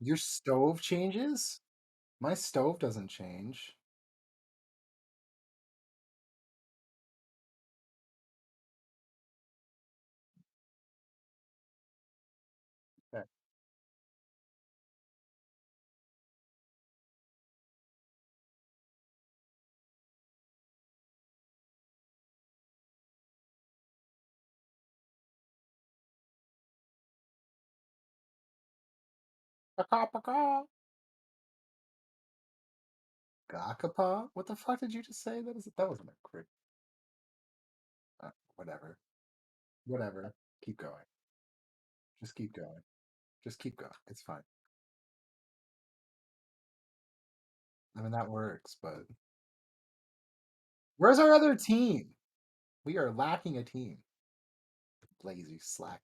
Your stove changes? My stove doesn't change. Okay. Paka paka. Gakapa? What the fuck did you just say? That wasn't a crit. Whatever. Whatever. Keep going. Just keep going. Just keep going. It's fine. I mean that works, but where's our other team? We are lacking a team. Lazy slackers.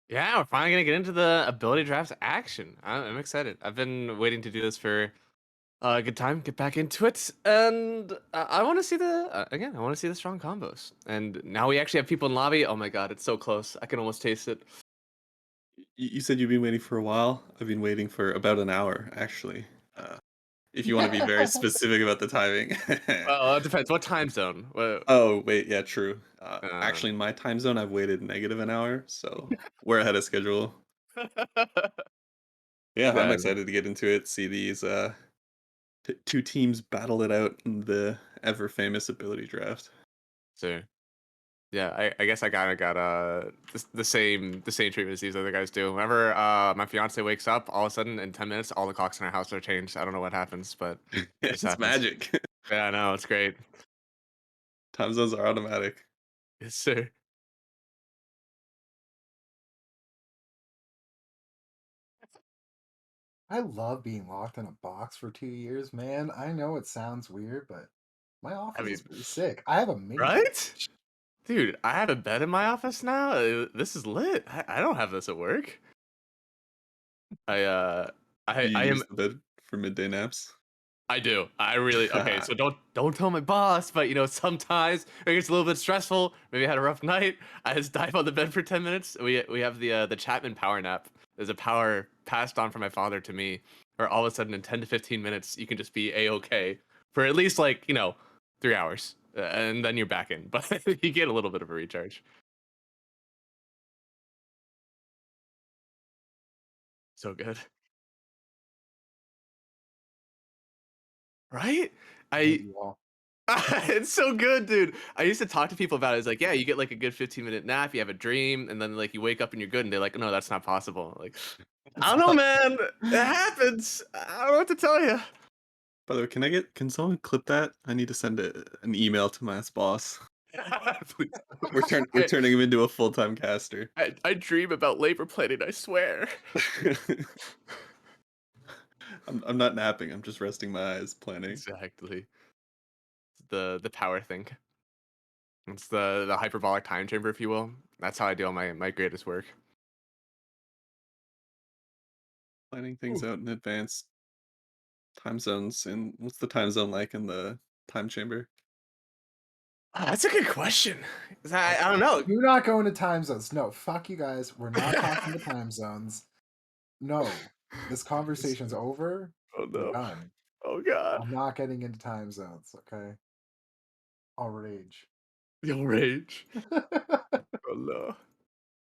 Yeah, we're finally gonna get into the ability drafts action. I'm excited. I've been waiting to do this for a good time. Get back into it, and I want to see the again. I want to see the strong combos. And now we actually have people in lobby. Oh my god, it's so close. I can almost taste it. Mm. You said you've been waiting for a while. I've been waiting for about an hour, actually. If you want to be very specific about the timing. Well, it depends. What time zone? What, Oh, wait, yeah, true. uh, Actually, in my time zone, I've waited negative an hour, so we're ahead of schedule. Yeah, I'm yeah, excited to get into it. See these two teams battle it out in the ever famous ability draft. so yeah, I guess I kind of got the same treatment as these other guys do. Whenever my fiance wakes up, all of a sudden in 10 minutes, all the clocks in our house are changed. I don't know what happens, but it just It's happens. magic. Yeah, I know it's great. Time zones are automatic. Yes, sir. I love being locked in a box for 2 years, man. I know it sounds weird, but my I office is mean, pretty sick. I have a mini right? fridge. Dude, I have a bed in my office now. This is lit. I don't have this at work. I uh Do you I am use the bed for midday naps? I do. I really okay. So don't tell my boss, but sometimes it gets a little bit stressful. Maybe I had a rough night. I just dive on the bed for 10 minutes. We have the Chapman power nap. There's a power passed on from my father to me, where all of a sudden in 10 to 15 minutes you can just be a okay for at least 3 hours, and then you're back in. But you get a little bit of a recharge. So good, right? I hate I you all. It's so good, dude. I used to talk to people about it. It's like, yeah, you get like a good 15-minute nap, you have a dream, and then like you wake up and you're good. And they're like, no, that's not possible. Like, I It's don't know, not. man. It happens. I don't know what to tell you. By the way, can someone clip that? I need to send an email to my boss. Please. We're turning him into a full-time caster. I dream about labor planning, I swear. I'm not napping. I'm just resting my eyes, planning. Exactly. The power thing. It's the hyperbolic time chamber, if you will. That's how I do all my greatest work. Planning things Ooh. out in advance. Time zones and what's the time zone like in the time chamber? That's a good question. 'Cause I I don't know. do not go into time zones. No, fuck you guys. We're not talking to time zones. No. This It's- conversation's over. oh We're no. done. Oh god. I'm not getting into time zones, okay? I'll rage. You'll rage. Oh no.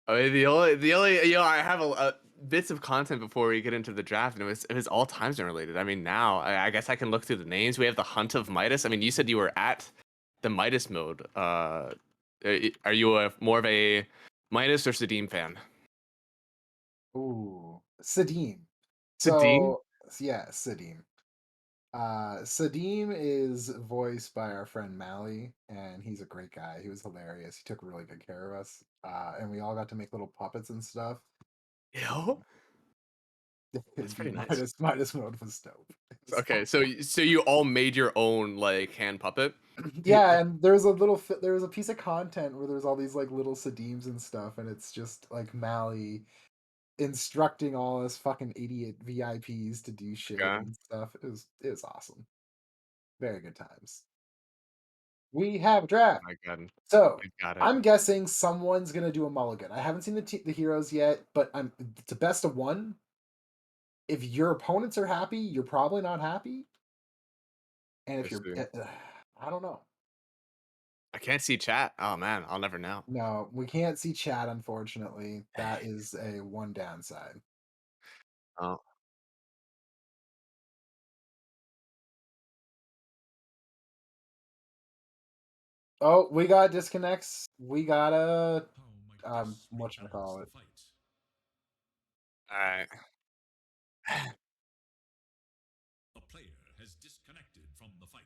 I mean, the only I have bits of content before we get into the draft, and it was all time zone related. I mean, now I guess I can look through the names. We have the Hunt of Midas. I mean, you said you were at the Midas mode. Are you more of a Midas or Sedim fan? Ooh. Sadim. Sedim? So, yeah, Sadim. Sadim is voiced by our friend Mally, and he's a great guy. He was hilarious. He took really good care of us, and we all got to make little puppets and stuff. Yo, that's pretty Indeed, nice. Midas mode was dope. It was Okay, so so you all made your own like hand puppet. yeah, and there's a little there was a piece of content where there's all these like little Sadims and stuff, and it's just like Mally instructing all us fucking idiot VIPs to do shit Okay, and stuff. It was awesome. Very good times. We have a oh draft. my god, So I got it. I'm guessing someone's gonna do a mulligan. I haven't seen the heroes yet, but it's a best of one. If your opponents are happy, you're probably not happy, and I if you're, see. I don't know. I can't see chat. Oh man, I'll never know. No, we can't see chat, unfortunately. That is a one downside. Oh, Oh, we got disconnects. We gotta How might this rebalance the whatchamacallit. fight? all right. A player has disconnected from the fight.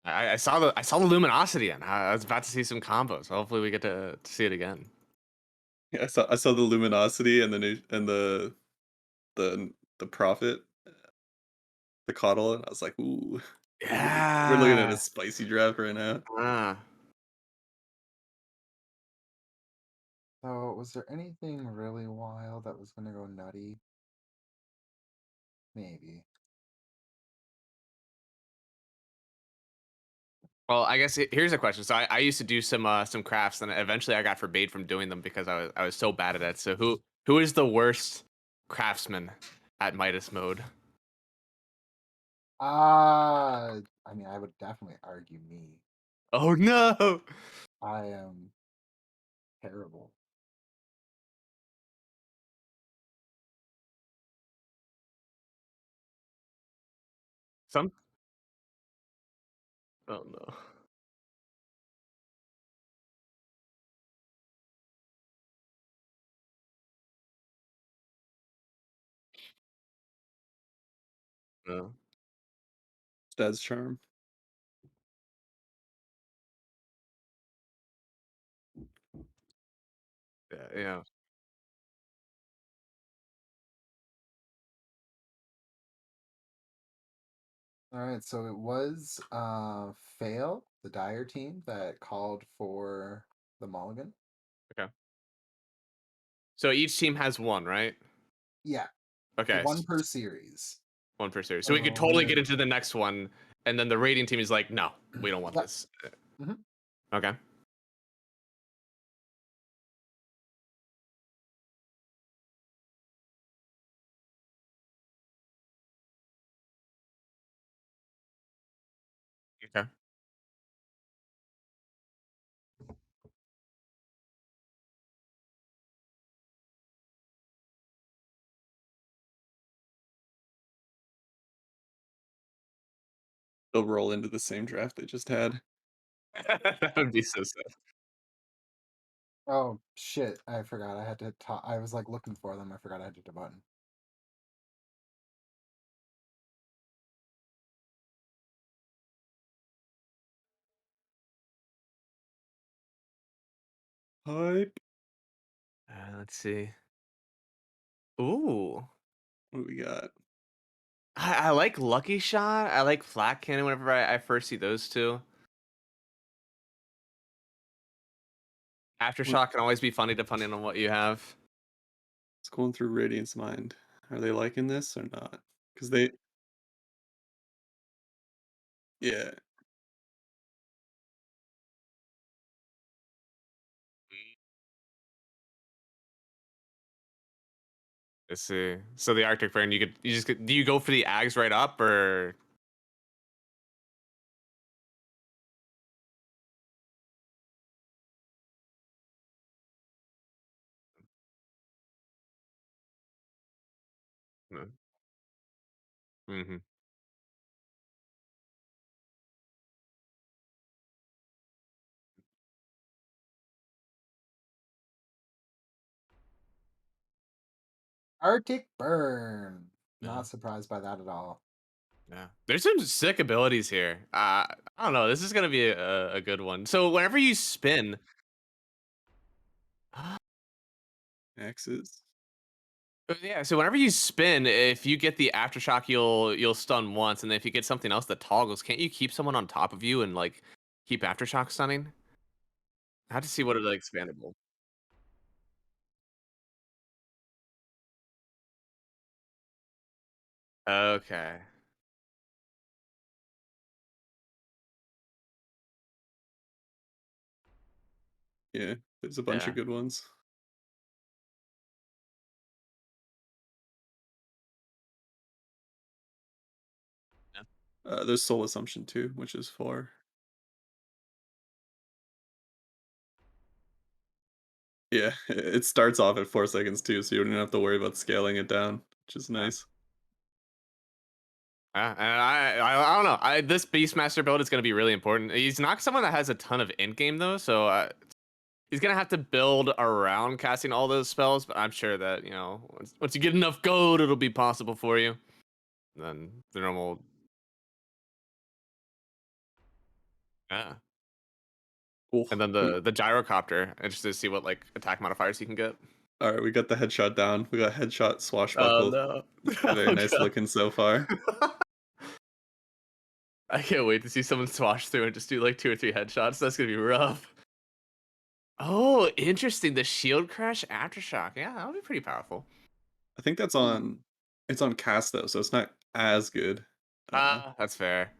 I saw the luminosity, and I was about to see some combos. Hopefully, we get to see it again. Yeah, I saw the luminosity and the new and the the prophet, the coddle, and I was like, ooh, we're looking at a Yeah. spicy draft right now. Ah. So, was there anything really wild that was gonna go nutty? Maybe. Well, I guess here's a question. So I used to do some crafts, and eventually I got forbade from doing them because I was so bad at it. So who is the worst craftsman at Midas mode? I mean, I would definitely argue me. Oh no! I am terrible. Some. Oh no. No. Dad's charm. Yeah. Yeah. All right, so it was Fail, the Dire team that called for the mulligan. Okay. So each team has one, right? Yeah, Okay. one per series. One per series. So we could So totally we're get into the next one, and then the rating team is like, no, we don't want yep. this. Mhm. Okay. Okay. They'll roll into the same draft they just had. That would be so sad. Oh shit! I forgot. I had to. I was like looking for them. I forgot I had to hit the button. Hype. Let's see. Ooh. What do we got? I like Lucky Shot. I like Flat Cannon whenever I first see those two. What- Aftershock can always be funny depending on what you have. What's going through Radiant's mind? Are they liking this or not? Because they, yeah, Let's see. So the Arctic Burn, do you go for the Ags right up or no? Mm-hmm. Arctic Burn. Yeah. Not surprised by that at all. Yeah. There's some sick abilities here. I don't know. This is gonna be a good one. So whenever you spin, Axes. yeah. So whenever you spin, if you get the aftershock, you'll stun once, and then if you get something else that toggles, can't you keep someone on top of you and like keep aftershock stunning? I have to see what are the expandable. Okay. Yeah, there's a bunch Yeah. of good ones. Yeah. There's Soul Assumption too, which is 4. Yeah, it starts off at 4 seconds too, so you don't have to worry about scaling it down, which is Yeah. nice. And I don't know. This Beastmaster build is going to be really important. He's not someone that has a ton of end game though, so he's gonna have to build around casting all those spells. But I'm sure that once you get enough gold, it'll be possible for you. Then the normal, yeah. Cool. And then We the gyrocopter, and just to see what like attack modifiers you can get. all right. We got the headshot down. We got headshot Oh swashbuckle. no! Very Oh nice god! looking so far. I can't wait to see someone swash through and just do like 2 or 3 headshots. That's gonna be rough. Oh, interesting. The shield crash aftershock. Yeah, that'll be pretty powerful. I think that's Hmm. on. It's on cast though, so it's not as good. Ah, that's fair.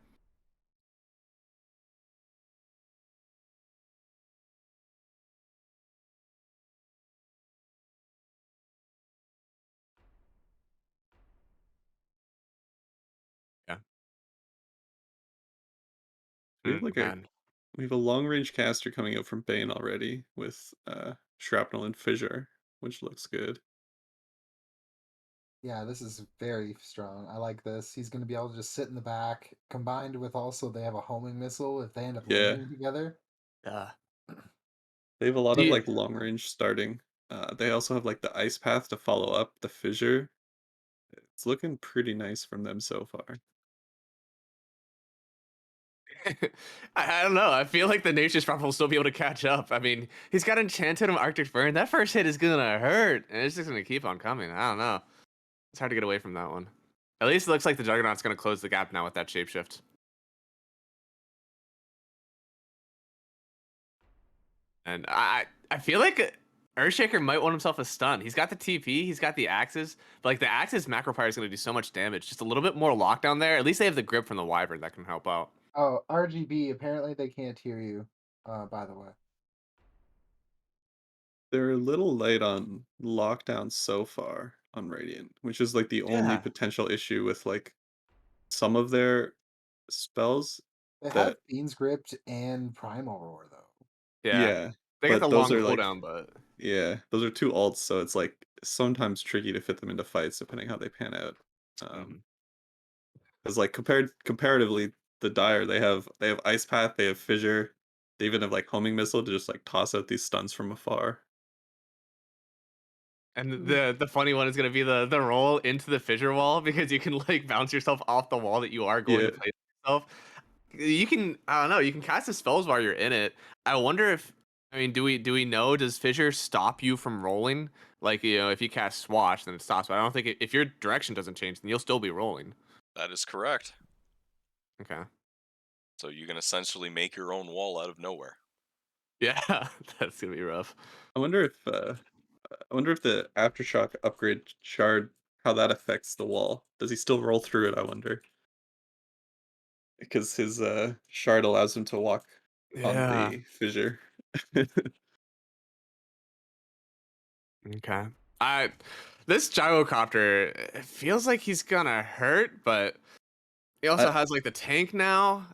Yeah. We have like a Man. we have a long range caster coming out from Bane already with shrapnel and fissure, which looks good. Yeah, this is very strong. I like this. He's going to be able to just sit in the back, combined with also they have a homing missile if they end up Yeah, landing together. Yeah. they have a lot Do of you, like long range starting. They also have like the ice path to follow up the fissure. It's looking pretty nice from them so far. I don't know. I feel like the Nature's Prophet will still be able to catch up. I mean, he's got Enchanted and Arctic Burn. That first hit is gonna hurt, and it's just gonna keep on coming. I don't know. It's hard to get away from that one. At least it looks like the Juggernaut's gonna close the gap now with that shapeshift. And I feel like Earthshaker might want himself a stun. He's got the TP, he's got the axes, but like the axes macro fire is gonna do so much damage. Just a little bit more lockdown there. At least they have the grip from the Wyvern that can help out. Oh, RGB, apparently they can't hear you, by the way. They're a little light on lockdown so far on Radiant, which is like the only Yeah. potential issue with like some of their spells They have that Fiend's Gripped and Primal Roar, though. Yeah. yeah, They got the but those long are like cooldown, but yeah, those are 2 alts, so it's like sometimes tricky to fit them into fights depending how they pan out. mhm. Because like comparatively, the Dire they have Ice Path, they have Fissure, they even have like Homing Missile to just like toss out these stuns from afar. And Mm. the funny one is gonna be the roll into the fissure wall because you can like bounce yourself off the wall that you are going Yeah, to place yourself. You can I don't know, you can cast the spells while you're in it. I wonder if I mean, do we know does fissure stop you from rolling? Like, if you cast swash, then it stops. But I don't think if your direction doesn't change, then you'll still be rolling. That is correct. Okay. So you can essentially make your own wall out of nowhere. Yeah, that's gonna be rough. I wonder if I wonder if the aftershock upgrade shard how that affects the wall. Does he still roll through it? I wonder because his shard allows him to walk on Yeah. the fissure. Okay. I this gyrocopter it feels like he's gonna hurt, but he also I has like the tank now.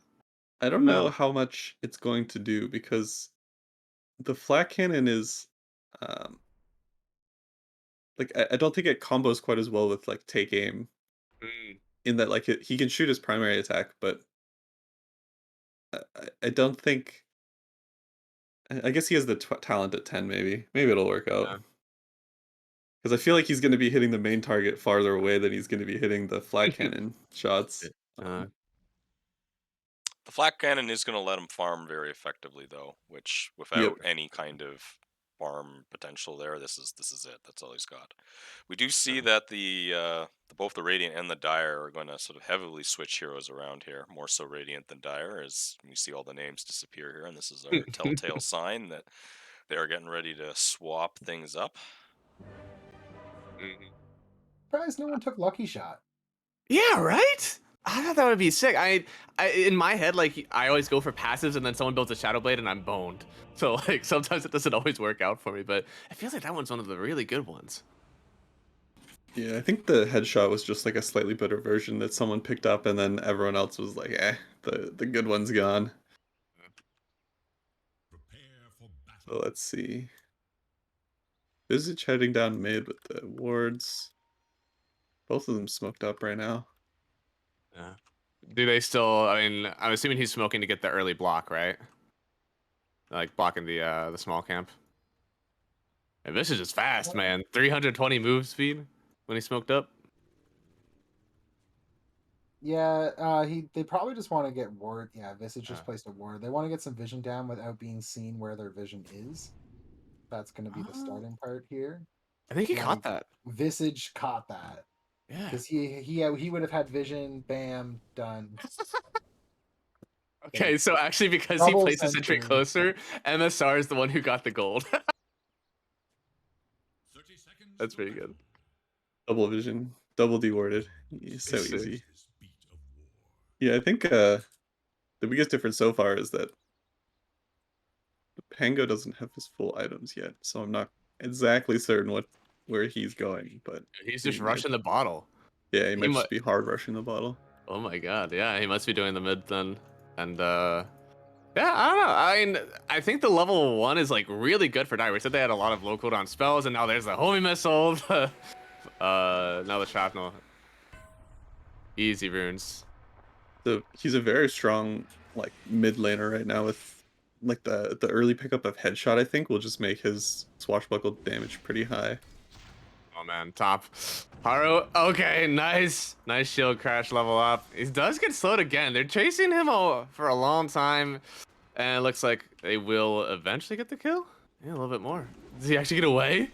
I I don't don't know know. how much it's going to do because the flat cannon is um like I don't think it combos quite as well with like take aim Mm, in that like he can shoot his primary attack, but I don't think I guess he has the talent at 10 maybe. Maybe it'll work out. yeah. Because I feel like he's going to be hitting the main target farther away than he's going to be hitting the flag cannon shots. Uh, The flak cannon is going to let him farm very effectively, though. Which, Yep. without any kind of farm potential there, this is it. That's all he's got. We do see that both the Radiant and the Dire are going to sort of heavily switch heroes around here. More so Radiant than Dire, as we see all the names disappear here, and this is our telltale sign that they are getting ready to swap things up. mhm. Surprised no one took Lucky Shot. Yeah, right? I thought that would be sick. I in my head, like I always go for passives, and then someone builds a Shadow Blade, and I'm boned. So like sometimes it doesn't always work out for me, but it feels like that one's one of the really good ones. Yeah, I think the headshot was just like a slightly better version that someone picked up, and then everyone else was like, "Eh, the good one's gone." Prepare for battle. So let's see. Visage heading down mid with the wards. Both of them smoked up right now. Yeah. Do they still? I mean, I'm assuming he's smoking to get the early block, right? Like blocking the small camp. And this is just fast, man. 320 move speed when he smoked up. Yeah, they probably just want to get ward. Yeah, Visage just Yeah. placed a ward. They want to get some vision down without being seen where their vision is. That's going to be the starting part here. I think he Like, caught that. Visage caught that Yeah. because he would have had vision. Bam, done. Okay, so actually, because he Double placed the sentry sentry. closer, MSR is the one who got the gold. 30 seconds That's to pretty battle. good. Double vision, double dewarded. So Sick. easy. This beat of war. Yeah, I think the biggest difference so far is that Pango doesn't have his full items yet, so I'm not exactly certain where he's going, but He's he just might, rushing the bottle. yeah, he He might might. just be hard rushing the bottle. Oh my god, yeah, he must be doing the mid then. And yeah, I don't know. I mean, I think the level 1 is like really good for Dire. We said they had a lot of low cooldown spells, and now there's the homing missile. Now the shrapnel. Easy runes. So he's a very strong like mid laner right now with like the early pickup of headshot. I think will just make his swashbuckle damage pretty high. Oh man, top. Haru, okay, nice. Nice shield crash level up. He does get slowed again. They're chasing him for a long time. And it looks like they will eventually get the kill. Yeah, a little bit more. Does he actually get away?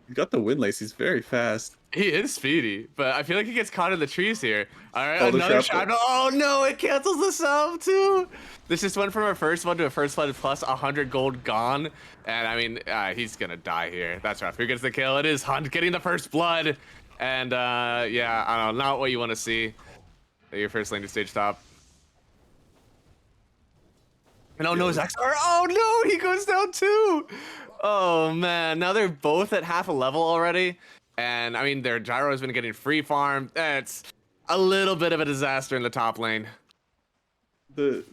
He's got the windlace. He's very fast. He is speedy, but I feel like he gets caught in the trees here. All right, Oh, the another shrapnel. shrapnel. Oh no, it cancels the sub too. This just went from a first one to a first blood plus 100 gold gone. And I mean, he's gonna die here. That's rough. Who gets the kill? It is Hunt getting the first blood. And yeah, I don't know, not what you want to see. Your first lane to stage top. And oh no, Yeah. Zaxar. Oh no, he goes down too. Oh man, now they're both at half a level already. And I mean, their gyro has been getting free farm. It's a little bit of a disaster in the top lane. The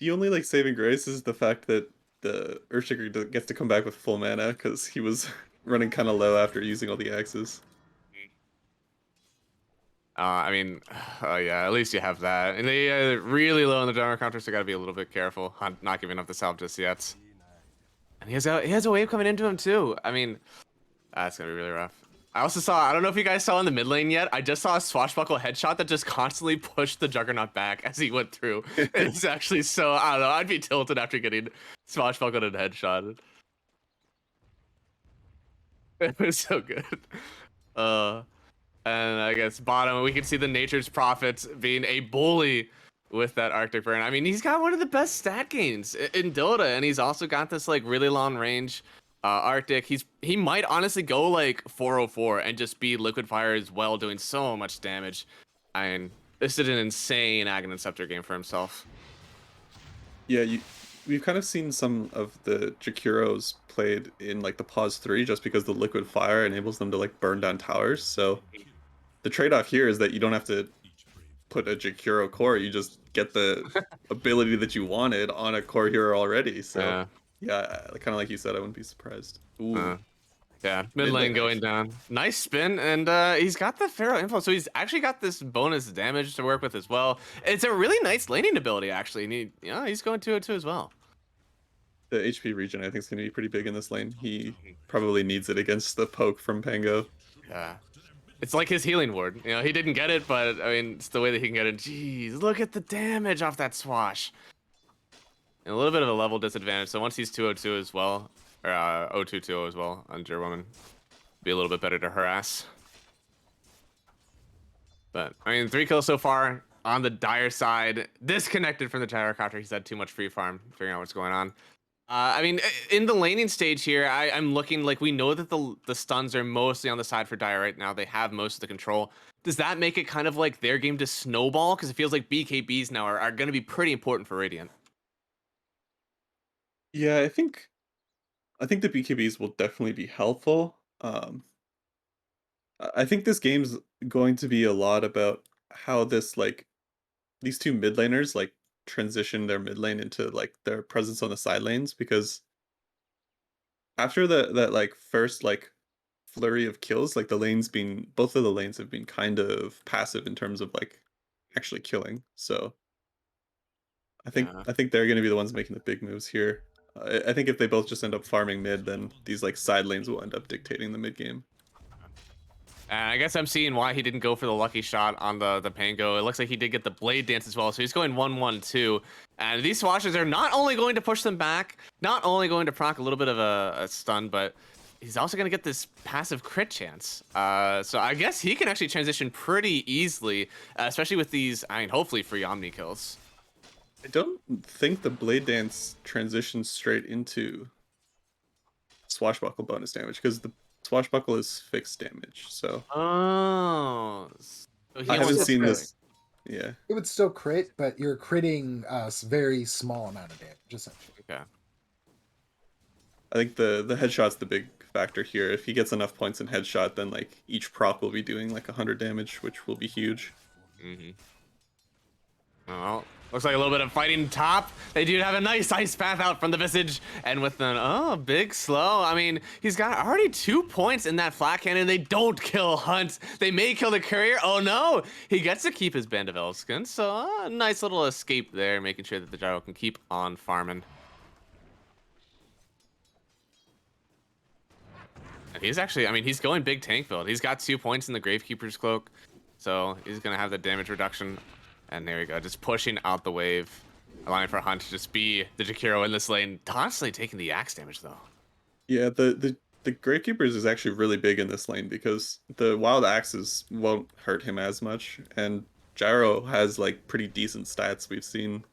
only like saving grace is the fact that the Earthshaker gets to come back with full mana because he was running kind of low after using all the axes. I mean, oh yeah, at least you have that. And they really low on the gyro counter, so gotta be a little bit careful. I'm not giving up the salve just yet. And he has a wave coming into him too. I mean, that's gonna be really rough. I also saw, I don't know if you guys saw in the mid lane yet, I just saw a swashbuckle headshot that just constantly pushed the Juggernaut back as he went through. It's actually so, I don't know, I'd be tilted after getting swashbuckled and headshotted. It was so good. And I guess bottom, we can see the Nature's Prophets being a bully with that Arctic Burn. I mean, he's got one of the best stat gains in Dota, and he's also got this like really long range Arctic. He might honestly go like 404 and just be Liquid Fire as well, doing so much damage. I mean, this is an insane Aghanim Scepter game for himself. Yeah, we've kind of seen some of the Jakiros played in like the pause 3 just because the liquid fire enables them to like burn down towers. So the trade-off here is that you don't have to put a Jakiro core, you just get the ability that you wanted on a core hero already. So yeah, kind of like you said, I wouldn't be surprised. Ooh. Yeah, mid lane going down. Nice spin, and he's got the Pharaoh info, so he's actually got this bonus damage to work with as well. It's a really nice laning ability, actually, and he's going 202 as well. The HP regen, I think, is going to be pretty big in this lane. He probably needs it against the poke from Pango. Yeah. It's like his healing ward. You know, he didn't get it, but I mean, it's the way that he can get it. Jeez, look at the damage off that swash. And a little bit of a level disadvantage. So once he's 202 as well, or 022 as well on Gerwoman, be a little bit better to harass. But I mean, 3 kills so far on the dire side. Disconnected from the gyrocopter. He's had too much free farm, figuring out what's going on. I mean, in the laning stage here, I'm looking like we know that the stuns are mostly on the side for Dire right now. They have most of the control. Does that make it kind of like their game to snowball? Because it feels like BKBs now are going to be pretty important for Radiant. Yeah, I think the BKBs will definitely be helpful. I think this game's going to be a lot about how this like these two mid laners like transition their mid lane into like their presence on the side lanes, because after that like first like flurry of kills, like the lanes being both of the lanes have been kind of passive in terms of like actually killing. So Yeah. I think they're going to be the ones making the big moves here. I think if they both just end up farming mid, then these like side lanes will end up dictating the mid game. And I guess I'm seeing why he didn't go for the lucky shot on the Pango. It looks like he did get the Blade Dance as well, so he's going 1-1-2. And these swashes are not only going to push them back, not only going to proc a little bit of a stun, but he's also going to get this passive crit chance. So I guess he can actually transition pretty easily, especially with these, I mean, hopefully free Omni kills. I don't think the Blade Dance transitions straight into Swashbuckle bonus damage, because the Swashbuckle is fixed damage. So Oh. So I haven't wants seen to this. Yeah. It would still crit, but you're critting a very small amount of damage, essentially. Okay. I think the headshot's the big factor here. If he gets enough points in headshot, then like each proc will be doing like 100 damage, which will be huge. Mm-hmm. Well, looks like a little bit of fighting top. They do have a nice ice path out from the Visage, and with an big slow. I mean, he's got already 2 points in that flat cannon. They don't kill Hunt. They may kill the courier. Oh no, he gets to keep his Band of Elfskin. So a nice little escape there, making sure that the Gyro can keep on farming. And he's actually, I mean, he's going big tank build. He's got 2 points in the Gravekeeper's Cloak, so he's gonna have the damage reduction. And there we go, just pushing out the wave, allowing for Hunt to just be the Jakiro in this lane, constantly taking the axe damage though. Yeah, the Gravekeepers is actually really big in this lane, because the wild axes won't hurt him as much, and Gyro has like pretty decent stats. We've seen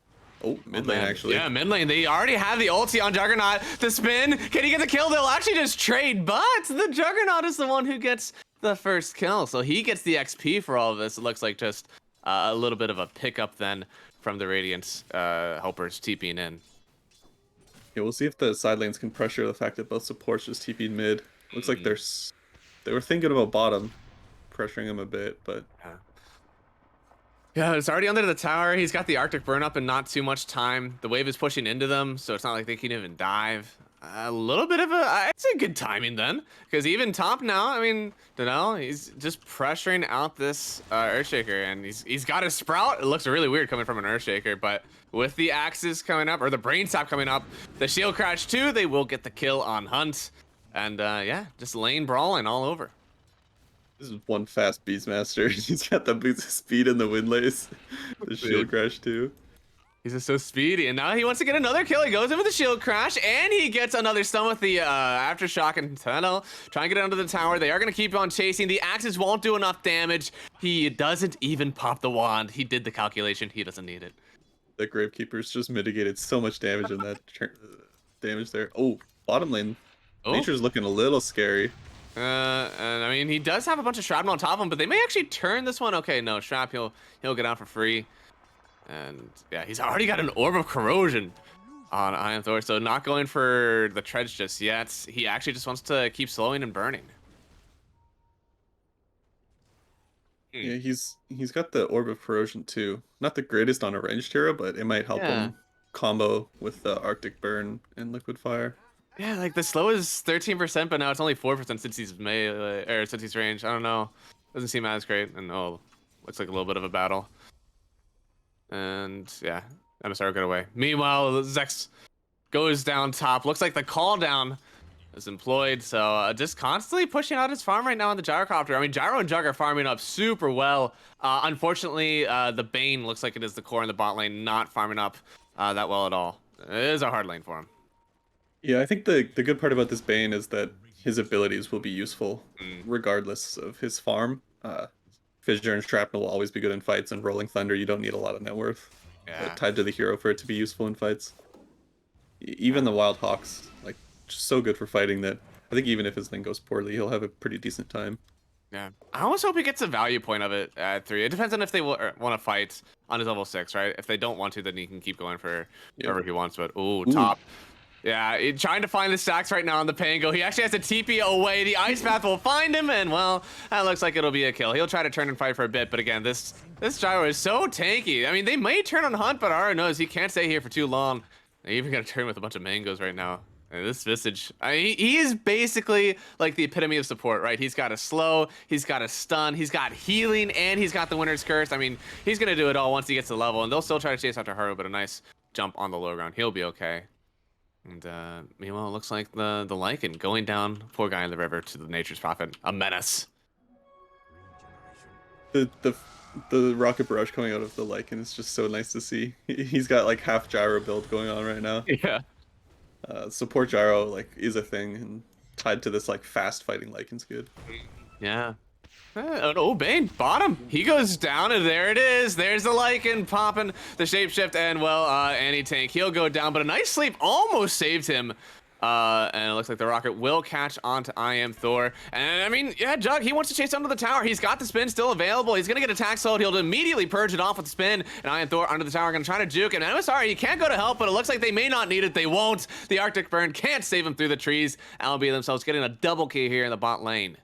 mid lane actually. Yeah, mid lane. They already have the ulti on Juggernaut. The spin, can he get the kill? They'll actually just trade, but the Juggernaut is the one who gets the first kill, so he gets the XP for all of this. It looks like just a little bit of a pickup then from the Radiant helpers TPing in. Yeah, we'll see if the side lanes can pressure the fact that both supports just TP'd mid. Looks like they were thinking about bottom, pressuring him a bit, but yeah, it's already under the tower. He's got the Arctic burn up in not too much time. The wave is pushing into them, so it's not like they can even dive. A little bit of I'd say good timing then, because even top now, I mean, he's just pressuring out this Earthshaker, and he's got a Sprout. It looks really weird coming from an Earthshaker, but with the axes coming up, or the Brain Sap coming up, the Shield Crash too, they will get the kill on Hunt. And yeah, just lane brawling all over. this is one fast Beastmaster. He's got the boots of speed and the Windlace. The Shield Crash too. He's just so speedy, and now he wants to get another kill. He goes in with the Shield Crash, and he gets another stun with the Aftershock and Tunnel. Trying to get under the tower. They are going to keep on chasing. The axes won't do enough damage. He doesn't even pop the wand. He did the calculation. He doesn't need it. The Gravekeepers just mitigated so much damage in that damage there. Oh, bottom lane. Nature's looking a little scary. And I mean, he does have a bunch of shrapnel on top of him, but they may actually turn this one. Okay, no, Shrap, he'll get out for free. And yeah, he's already got an Orb of Corrosion on Iron Thor, so not going for the Treads just yet. He actually just wants to keep slowing and burning. Yeah, he's got the Orb of Corrosion too. Not the greatest on a ranged hero, but it might help him combo with the Arctic Burn and Liquid Fire. Yeah, like the slow is 13%, but now it's only 4% since he's melee, or since he's ranged. I don't know. Doesn't seem as great. And looks like a little bit of a battle. And yeah, MSR got away. Meanwhile, Zex goes down top. Looks like the call down is employed. So just constantly pushing out his farm right now on the gyrocopter. I mean, Gyro and Jug are farming up super well. Unfortunately, the Bane looks like it is the core in the bot lane, not farming up that well at all. It is a hard lane for him. Yeah, I think the good part about this Bane is that his abilities will be useful Mm. regardless of his farm. Fissure and Shrapnel will always be good in fights, and Rolling Thunder, you don't need a lot of net worth Yeah. tied to the hero for it to be useful in fights. Even the Wild Hawks, like, just so good for fighting that I think even if his lane goes poorly, he'll have a pretty decent time. Yeah, I almost hope he gets a value point of it at 3. It depends on if they want to fight on his level 6, right? If they don't want to, then he can keep going for wherever he wants. But ooh, top. Yeah, trying to find the stacks right now on the Pango. He actually has to TP away. The Ice Path will find him, and well, that looks like it'll be a kill. He'll try to turn and fight for a bit, but again, this Gyro is so tanky. I mean, they may turn on Hunt, but Ara knows he can't stay here for too long. They even got to turn with a bunch of mangoes right now. And this Visage, he is basically like the epitome of support, right? He's got a slow, he's got a stun, he's got healing, and he's got the Winter's Curse. I mean, he's going to do it all once he gets to the level, and they'll still try to chase after Haru, but a nice jump on the low ground. He'll be okay. And meanwhile, it looks like the Lycan going down, poor guy in the river, to the Nature's Prophet, a menace. The rocket barrage coming out of the Lycan is just so nice to see. He's got like half gyro build going on right now. Yeah. Support gyro like is a thing, and tied to this like fast fighting Lycan's good. Yeah. Oh, Bane, bottom. He goes down, and there it is. There's the Lycan popping the shapeshift, and well, anti-tank. He'll go down, but a nice sleep almost saved him. And it looks like the rocket will catch onto I Am Thor. And I mean, yeah, Jug, he wants to chase under the tower. He's got the spin still available. He's gonna get attack slowed. He'll immediately purge it off with the spin. And I Am Thor under the tower gonna try to juke. And I'm sorry, he can't go to help, but it looks like they may not need it. They won't. The Arctic Burn can't save him through the trees. LB themselves getting a double key here in the bot lane.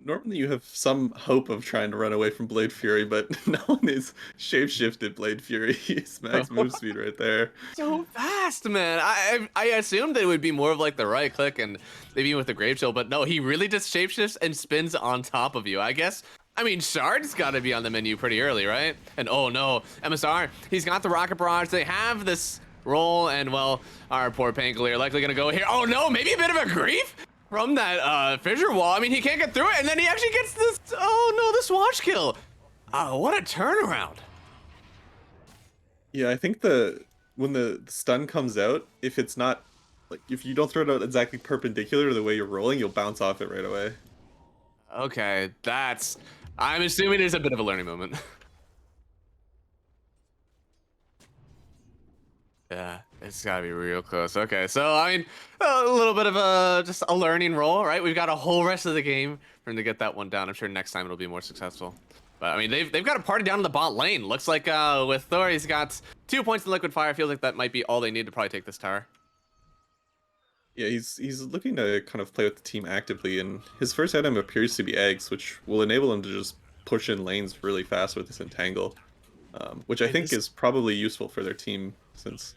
Normally you have some hope of trying to run away from Blade Fury, but no one is shapeshifted Blade Fury. It's max move speed right there. So fast, man. I assumed that it would be more of like the right click and maybe with the Grave Chill, but no, he really just shapeshifts and spins on top of you. I guess, I mean, Shard's got to be on the menu pretty early, right? And oh no, MSR, he's got the Rocket Barrage. They have this roll, and well, our poor Pangolier likely gonna go here. Oh no, maybe a bit of a grief from that fissure wall. I mean, he can't get through it, and then he actually gets this, oh no, the swatch kill. What a turnaround. Yeah, I think when the stun comes out, if it's not, like, if you don't throw it out exactly perpendicular to the way you're rolling, you'll bounce off it right away. Okay, I'm assuming it's a bit of a learning moment. Yeah, it's gotta be real close. Okay, so I mean, a little bit of just a learning roll, right? We've got a whole rest of the game for him to get that one down. I'm sure next time it'll be more successful. But I mean, they've got a party down in the bot lane. Looks like with Thor, he's got 2 points in Liquid Fire. Feels like that might be all they need to probably take this tower. Yeah, he's looking to kind of play with the team actively, and his first item appears to be eggs, which will enable him to just push in lanes really fast with this entangle, which I think is probably useful for their team since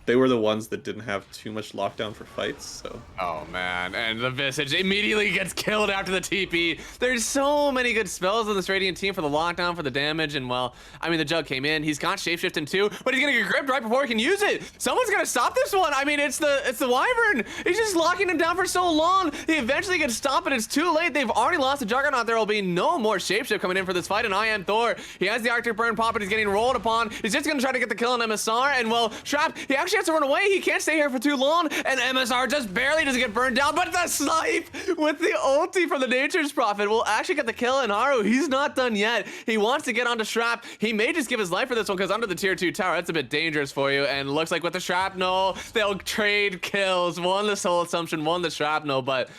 they were the ones that didn't have too much lockdown for fights. So. Oh man, and the Visage immediately gets killed after the TP. There's so many good spells on this Radiant team for the lockdown, for the damage, and well, I mean, the Jug came in. He's got shapeshift in 2, but he's gonna get gripped right before he can use it. Someone's gonna stop this one. I mean, it's the Wyvern. He's just locking him down for so long. He eventually gets stopped, but it's too late. They've already lost the Juggernaut. There will be no more shapeshift coming in for this fight, and I Am Thor. He has the Arctic Burn pop, and he's getting rolled upon. He's just gonna try to get the kill on MSR, and well, Trap, he actually has to run away. He can't stay here for too long, and MSR just barely doesn't get burned down, but the snipe with the ulti from the Nature's Prophet will actually get the kill, and Haru, he's not done yet. He wants to get onto Shrap. He may just give his life for this one, because under the tier 2 tower, that's a bit dangerous for you, and looks like with the Shrapnel, they'll trade kills. One the Soul Assumption, one the Shrapnel, but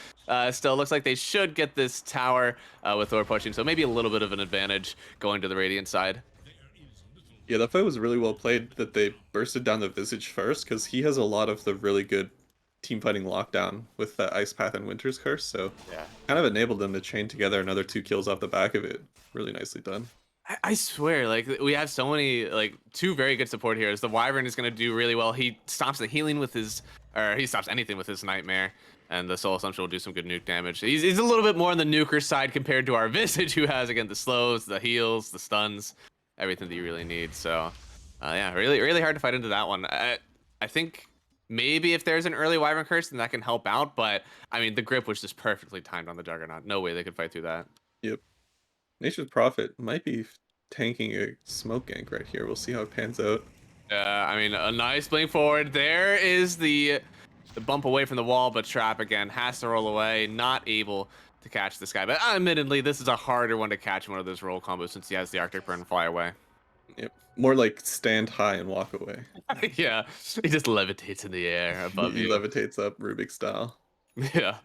still looks like they should get this tower with Thor pushing, so maybe a little bit of an advantage going to the Radiant side. Yeah, that fight was really well played that they bursted down the Visage first, because he has a lot of the really good team fighting lockdown with the Ice Path and Winter's Curse, so yeah, kind of enabled them to chain together another 2 kills off the back of it. Really nicely done. I swear, like, we have so many, like, 2 very good support heroes. The Wyvern is going to do really well. He stops the healing with his, or he stops anything with his Nightmare, and the Soul Assumption will do some good nuke damage. He's a little bit more on the nuker side compared to our Visage, who has, again, the slows, the heals, the stuns, everything that you really need. So yeah, really hard to fight into that one. I think Maybe if there's an early Wyvern Curse, then that can help out. But I mean, the grip was just perfectly timed on the Juggernaut. No way they could fight through that. Yep. Nature's Prophet might be tanking a smoke gank right here. We'll see how it pans out. I mean, a nice blink forward. There is the bump away from the wall, but Trap again has to roll away, not able to catch this guy. But admittedly, this is a harder one to catch in one of those roll combos since he has the Arctic Burn fly away. Yep. More like stand high and walk away. Yeah, he just levitates in the air above He you. levitates up Rubik style. Yeah.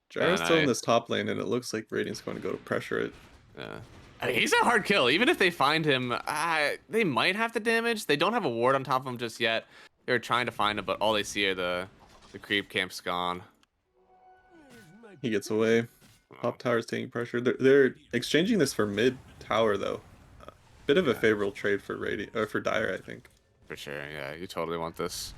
Gyro's still in this top lane, and it looks like Radiant's going to go to pressure it. Yeah. I mean, he's a hard kill. Even if they find him, they might have to damage. They don't have a ward on top of him just yet. They're trying to find him, but all they see are the creep camp's gone. He gets away. Top tower's taking pressure. They're exchanging this for mid tower though. Bit of a favorable trade for for Dire, I think. For sure, yeah, you totally want this.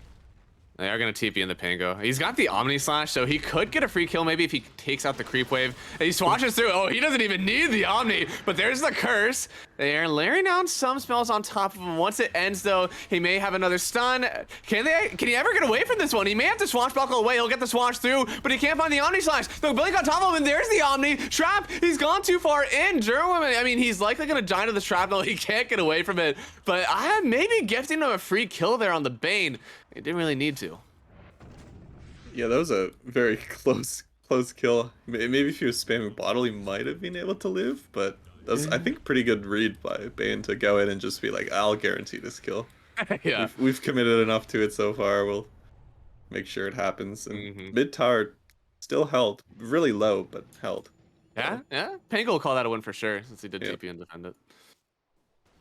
They are going to TP in the Pango. He's got the Omni Slash, so he could get a free kill maybe if he takes out the creep wave. And he swatches through. Oh, he doesn't even need the Omni, but there's the curse. They are layering down some spells on top of him. Once it ends, though, he may have another stun. Can he ever get away from this one? He may have to swashbuckle away. He'll get the swash through, but he can't find the Omni Slash. The blink on top of him, and there's the Omni. Trap, he's gone too far in. I mean, he's likely going to die to the shrapnel. He can't get away from it, but I maybe gifting him a free kill there on the Bane. He didn't really need to. Yeah, that was a very close kill. Maybe if he was spamming bottle, he might have been able to live, but that was, I think, pretty good read by Bane to go in and just be like, I'll guarantee this kill. Yeah. We've committed enough to it so far. We'll make sure it happens. And mid tower still held. Really low, but held. Yeah, yeah. Pango will call that a win for sure, since he did TP and defend it.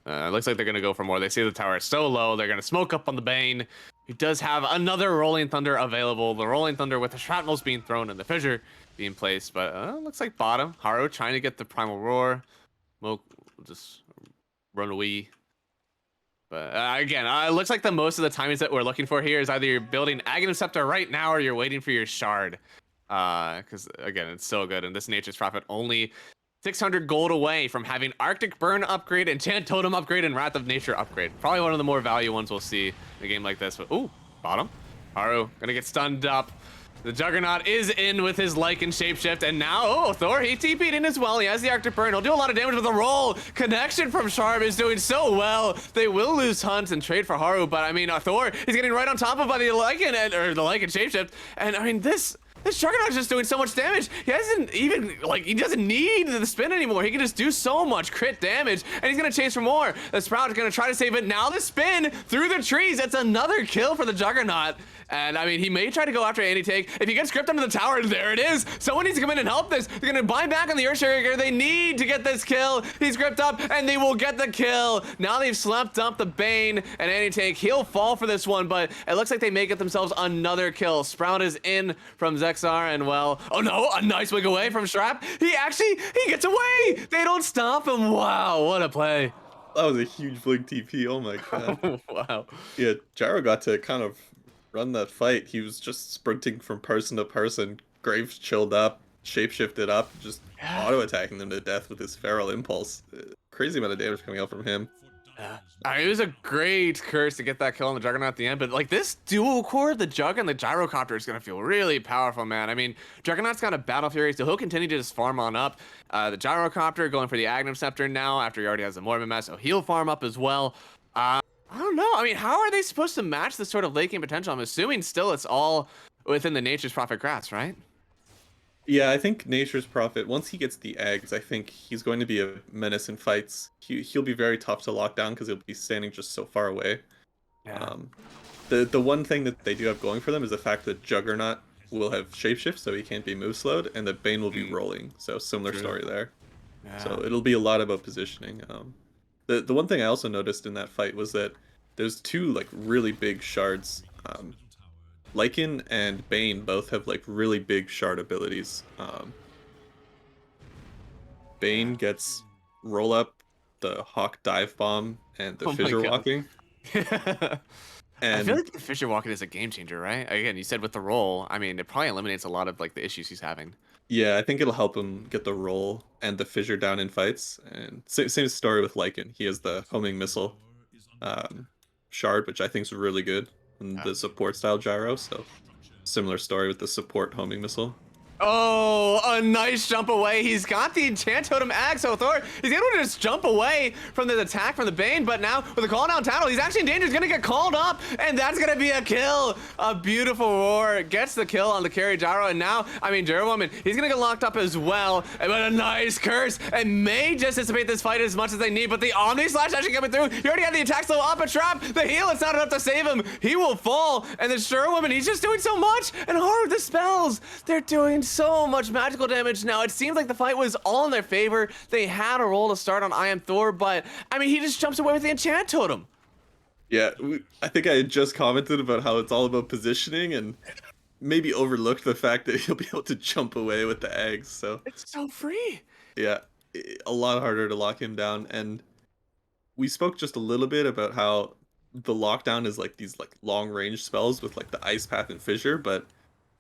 Looks like they're going to go for more. They see the tower is so low. They're going to smoke up on the Bane. He does have another Rolling Thunder available. The Rolling Thunder with the shrapnels being thrown and the fissure being placed. But looks like bottom. Haru trying to get the Primal Roar. Moke will just run away. But again, it looks like the most of the timings that we're looking for here is either you're building Aghanim Scepter right now or you're waiting for your Shard. Because, again, it's so good. And this Nature's Prophet only 600 gold away from having Arctic Burn upgrade, Enchant Totem upgrade, and Wrath of Nature upgrade. Probably one of the more value ones we'll see in a game like this. But, ooh, bottom. Haru gonna get stunned up. The Juggernaut is in with his Lycan Shapeshift, and now, Thor, he TP'd in as well. He has the Arctic Burn. He'll do a lot of damage with the roll. Connection from Sharp is doing so well. They will lose Hunt and trade for Haru, but I mean, Thor is getting right on top of by the Lycan, or the Lycan Shapeshift. And I mean, this Juggernaut's just doing so much damage. He hasn't even, he doesn't need the spin anymore. He can just do so much crit damage, and he's gonna chase for more. The Sprout is gonna try to save it. Now the spin through the trees. That's another kill for the Juggernaut. And I mean, he may try to go after anti-take. If he gets gripped under the tower, there it is. Someone needs to come in and help this. They're gonna buy back on the Earthshaker. They need to get this kill. He's gripped up, and they will get the kill. Now they've slept up the Bane and anti-take. He'll fall for this one, but it looks like they may get themselves another kill. Sprout is in from Zexar, and well, oh no, a nice wig away from Shrap. He gets away. They don't stop him. Wow, what a play. That was a huge blink TP. Oh my god. Wow. Yeah, Gyro got to kind of run that fight. He was just sprinting from person to person. Graves chilled up, shapeshifted up, just auto-attacking them to death with his Feral Impulse. Crazy amount of damage coming out from him. It was a great curse to get that kill on the Juggernaut at the end, but like this dual core, the Jug and the Gyrocopter is going to feel really powerful, man. I mean, Juggernaut's got a Battle Fury, so he'll continue to just farm on up. The Gyrocopter going for the Aghanim Scepter now after he already has the Morbid Mass, so he'll farm up as well. I don't know. I mean, how are they supposed to match this sort of late game potential? I'm assuming still it's all within the Nature's Prophet grasp, right? Yeah, I think Nature's Prophet, once he gets the eggs, I think he's going to be a menace in fights. He'll be very tough to lock down because he'll be standing just so far away. Yeah. The one thing that they do have going for them is the fact that Juggernaut will have Shapeshift, so he can't be move slowed, and that Bane will be rolling. So similar story there. Yeah. So it'll be a lot about positioning. The one thing I also noticed in that fight was that there's two like really big shards. Lycan and Bane both have like really big shard abilities. Bane gets roll up, the Hawk dive bomb, and the fissure walking. And I feel like the fissure walking is a game changer, right? Again, you said with the roll, I mean, it probably eliminates a lot of like the issues he's having. Yeah, I think it'll help him get the roll and the fissure down in fights. And same story with Lycan. He has the homing missile shard, which I think is really good. and the support style gyro. So similar story with the support homing missile. Oh, a nice jump away. He's got the enchant totem ag, so Thor, he's able to just jump away from the attack from the Bane, but now with the call down tattle, he's actually in danger. He's gonna get called up, and that's gonna be a kill. A beautiful roar gets the kill on the carry gyro, and now, I mean, Gyro Woman, he's gonna get locked up as well, but a nice curse, and may just dissipate this fight as much as they need, but the Omni Slash actually coming through. He already had the attack slow up a trap. The heal, it's not enough to save him. He will fall, and the Gyro Woman, he's just doing so much, and Haru, the spells, they're doing so much magical damage now. It seems like the fight was all in their favor. They had a roll to start on I Am Thor, but I mean, he just jumps away with the enchant totem. Yeah, I think I had just commented about how it's all about positioning and maybe overlooked the fact that he'll be able to jump away with the eggs. So It's so free. yeah, a lot harder to lock him down. And we spoke just a little bit about how the lockdown is like these like long range spells with like the ice path and fissure, but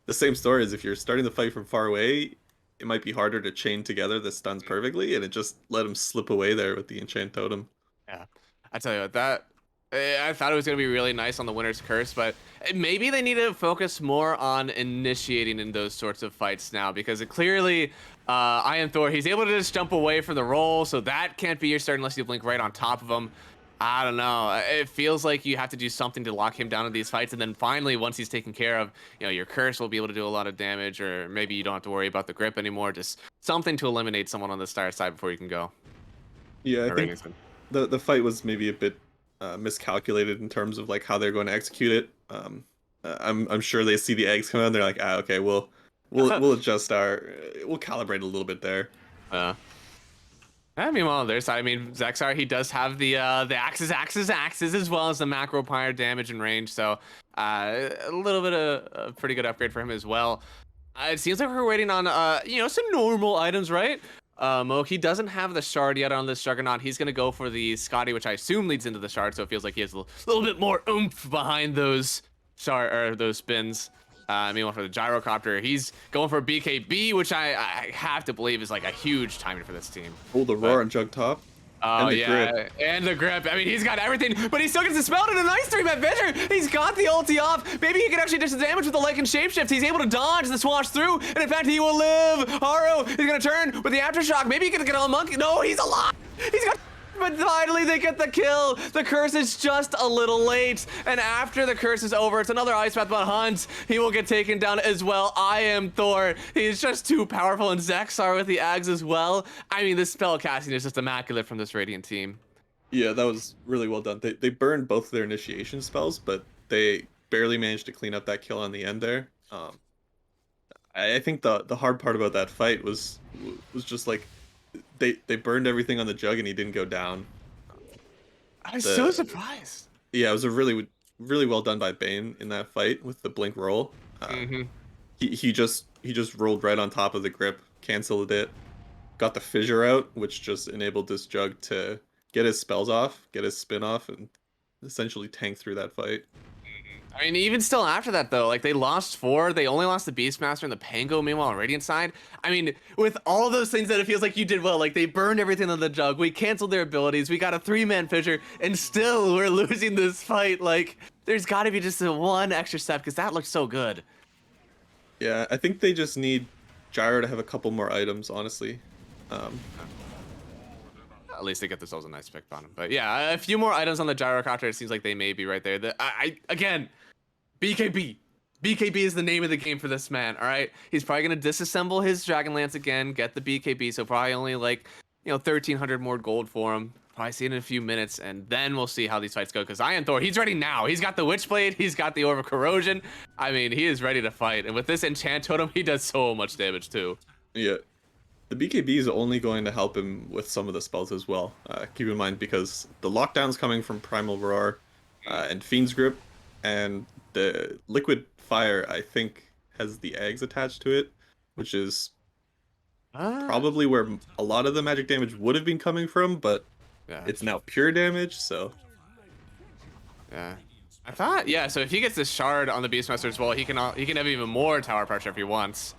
the same story is if you're starting the fight from far away, it might be harder to chain together the stuns perfectly, and it just let him slip away there with the enchant totem. Yeah, I tell you what, that I thought it was gonna be really nice on the Winter's Curse, but maybe they need to focus more on initiating in those sorts of fights now, because it clearly, I Am Thor, he's able to just jump away from the roll, so that can't be your start unless you blink right on top of him. I don't know. It feels like you have to do something to lock him down in these fights, and then finally, once he's taken care of, you know, your curse will be able to do a lot of damage, or maybe you don't have to worry about the grip anymore. Just something to eliminate someone on the star side before you can go. Yeah, I Or think Renington. the fight was maybe a bit miscalculated in terms of like how they're going to execute it. I'm sure they see the eggs come out and they're like, okay, we'll adjust we'll calibrate a little bit there. I mean, well, on their side, I mean, Zexar, he does have the axes, as well as the macro pyre damage and range, so a little bit of a pretty good upgrade for him as well. It seems like we're waiting on, you know, some normal items, right? Moke, he doesn't have the shard yet on this Juggernaut. He's going to go for the Scotty, which I assume leads into the shard, so it feels like he has a little bit more oomph behind those shard, or those spins. Meanwhile, for the Gyrocopter, he's going for BKB, which I have to believe is like a huge timing for this team. Oh, the roar on Jug Top. Oh, and the yeah, grip. and the grip. I mean, he's got everything, but he still gets dispelled in a nice 3-man Fissure. He's got the ulti off. Maybe he can actually dish the damage with the Lycan Shapeshift. He's able to dodge the swash through, and in fact, he will live. Haru, he's gonna turn with the Aftershock. Maybe he can get on Monkey. No, he's alive. He's got... But finally they get the kill. The curse is just a little late. And after the curse is over, it's another Ice Path, but Hunt, he will get taken down as well. I Am Thor. He's just too powerful. And Zexar with the Ags as well. I mean, this spell casting is just immaculate from this Radiant team. Yeah, that was really well done. They burned both their initiation spells, but they barely managed to clean up that kill on the end there. I think the hard part about that fight was just like they burned everything on the Jug and he didn't go down. I was so surprised. Yeah, it was a really well done by Bane in that fight with the blink roll. He just rolled right on top of the grip, canceled it, got the fissure out, which just enabled this Jug to get his spells off, get his spin off, and essentially tank through that fight. I mean, even still after that, though, like, they lost 4. They only lost the Beastmaster and the Pango, meanwhile, on Radiant side. I mean, with all those things that it feels like you did well, like, they burned everything on the Jug. We canceled their abilities. We got a 3-man fissure, and still we're losing this fight. Like, there's got to be just a one extra step, because that looked so good. Yeah, I think they just need Gyro to have a couple more items, honestly. At least they get themselves a nice pick on him. But yeah, a few more items on the Gyrocopter. It seems like they may be right there. Again, BKB. BKB is the name of the game for this man, all right? He's probably going to disassemble his Dragonlance again, get the BKB, so probably only like, 1,300 more gold for him. Probably see it in a few minutes, and then we'll see how these fights go, because I Am Thor, he's ready now. He's got the Witchblade, he's got the Orb of Corrosion. I mean, he is ready to fight, and with this Enchant Totem, he does so much damage too. Yeah. The BKB is only going to help him with some of the spells as well. Keep in mind, because the lockdown's coming from Primal Roar and Fiend's Grip, and the Liquid Fire, I think, has the eggs attached to it, which is probably where a lot of the magic damage would have been coming from, but yeah, it's now pure damage, so... Yeah. I thought, yeah, so if he gets this shard on the Beastmaster as well, he can have even more tower pressure if he wants.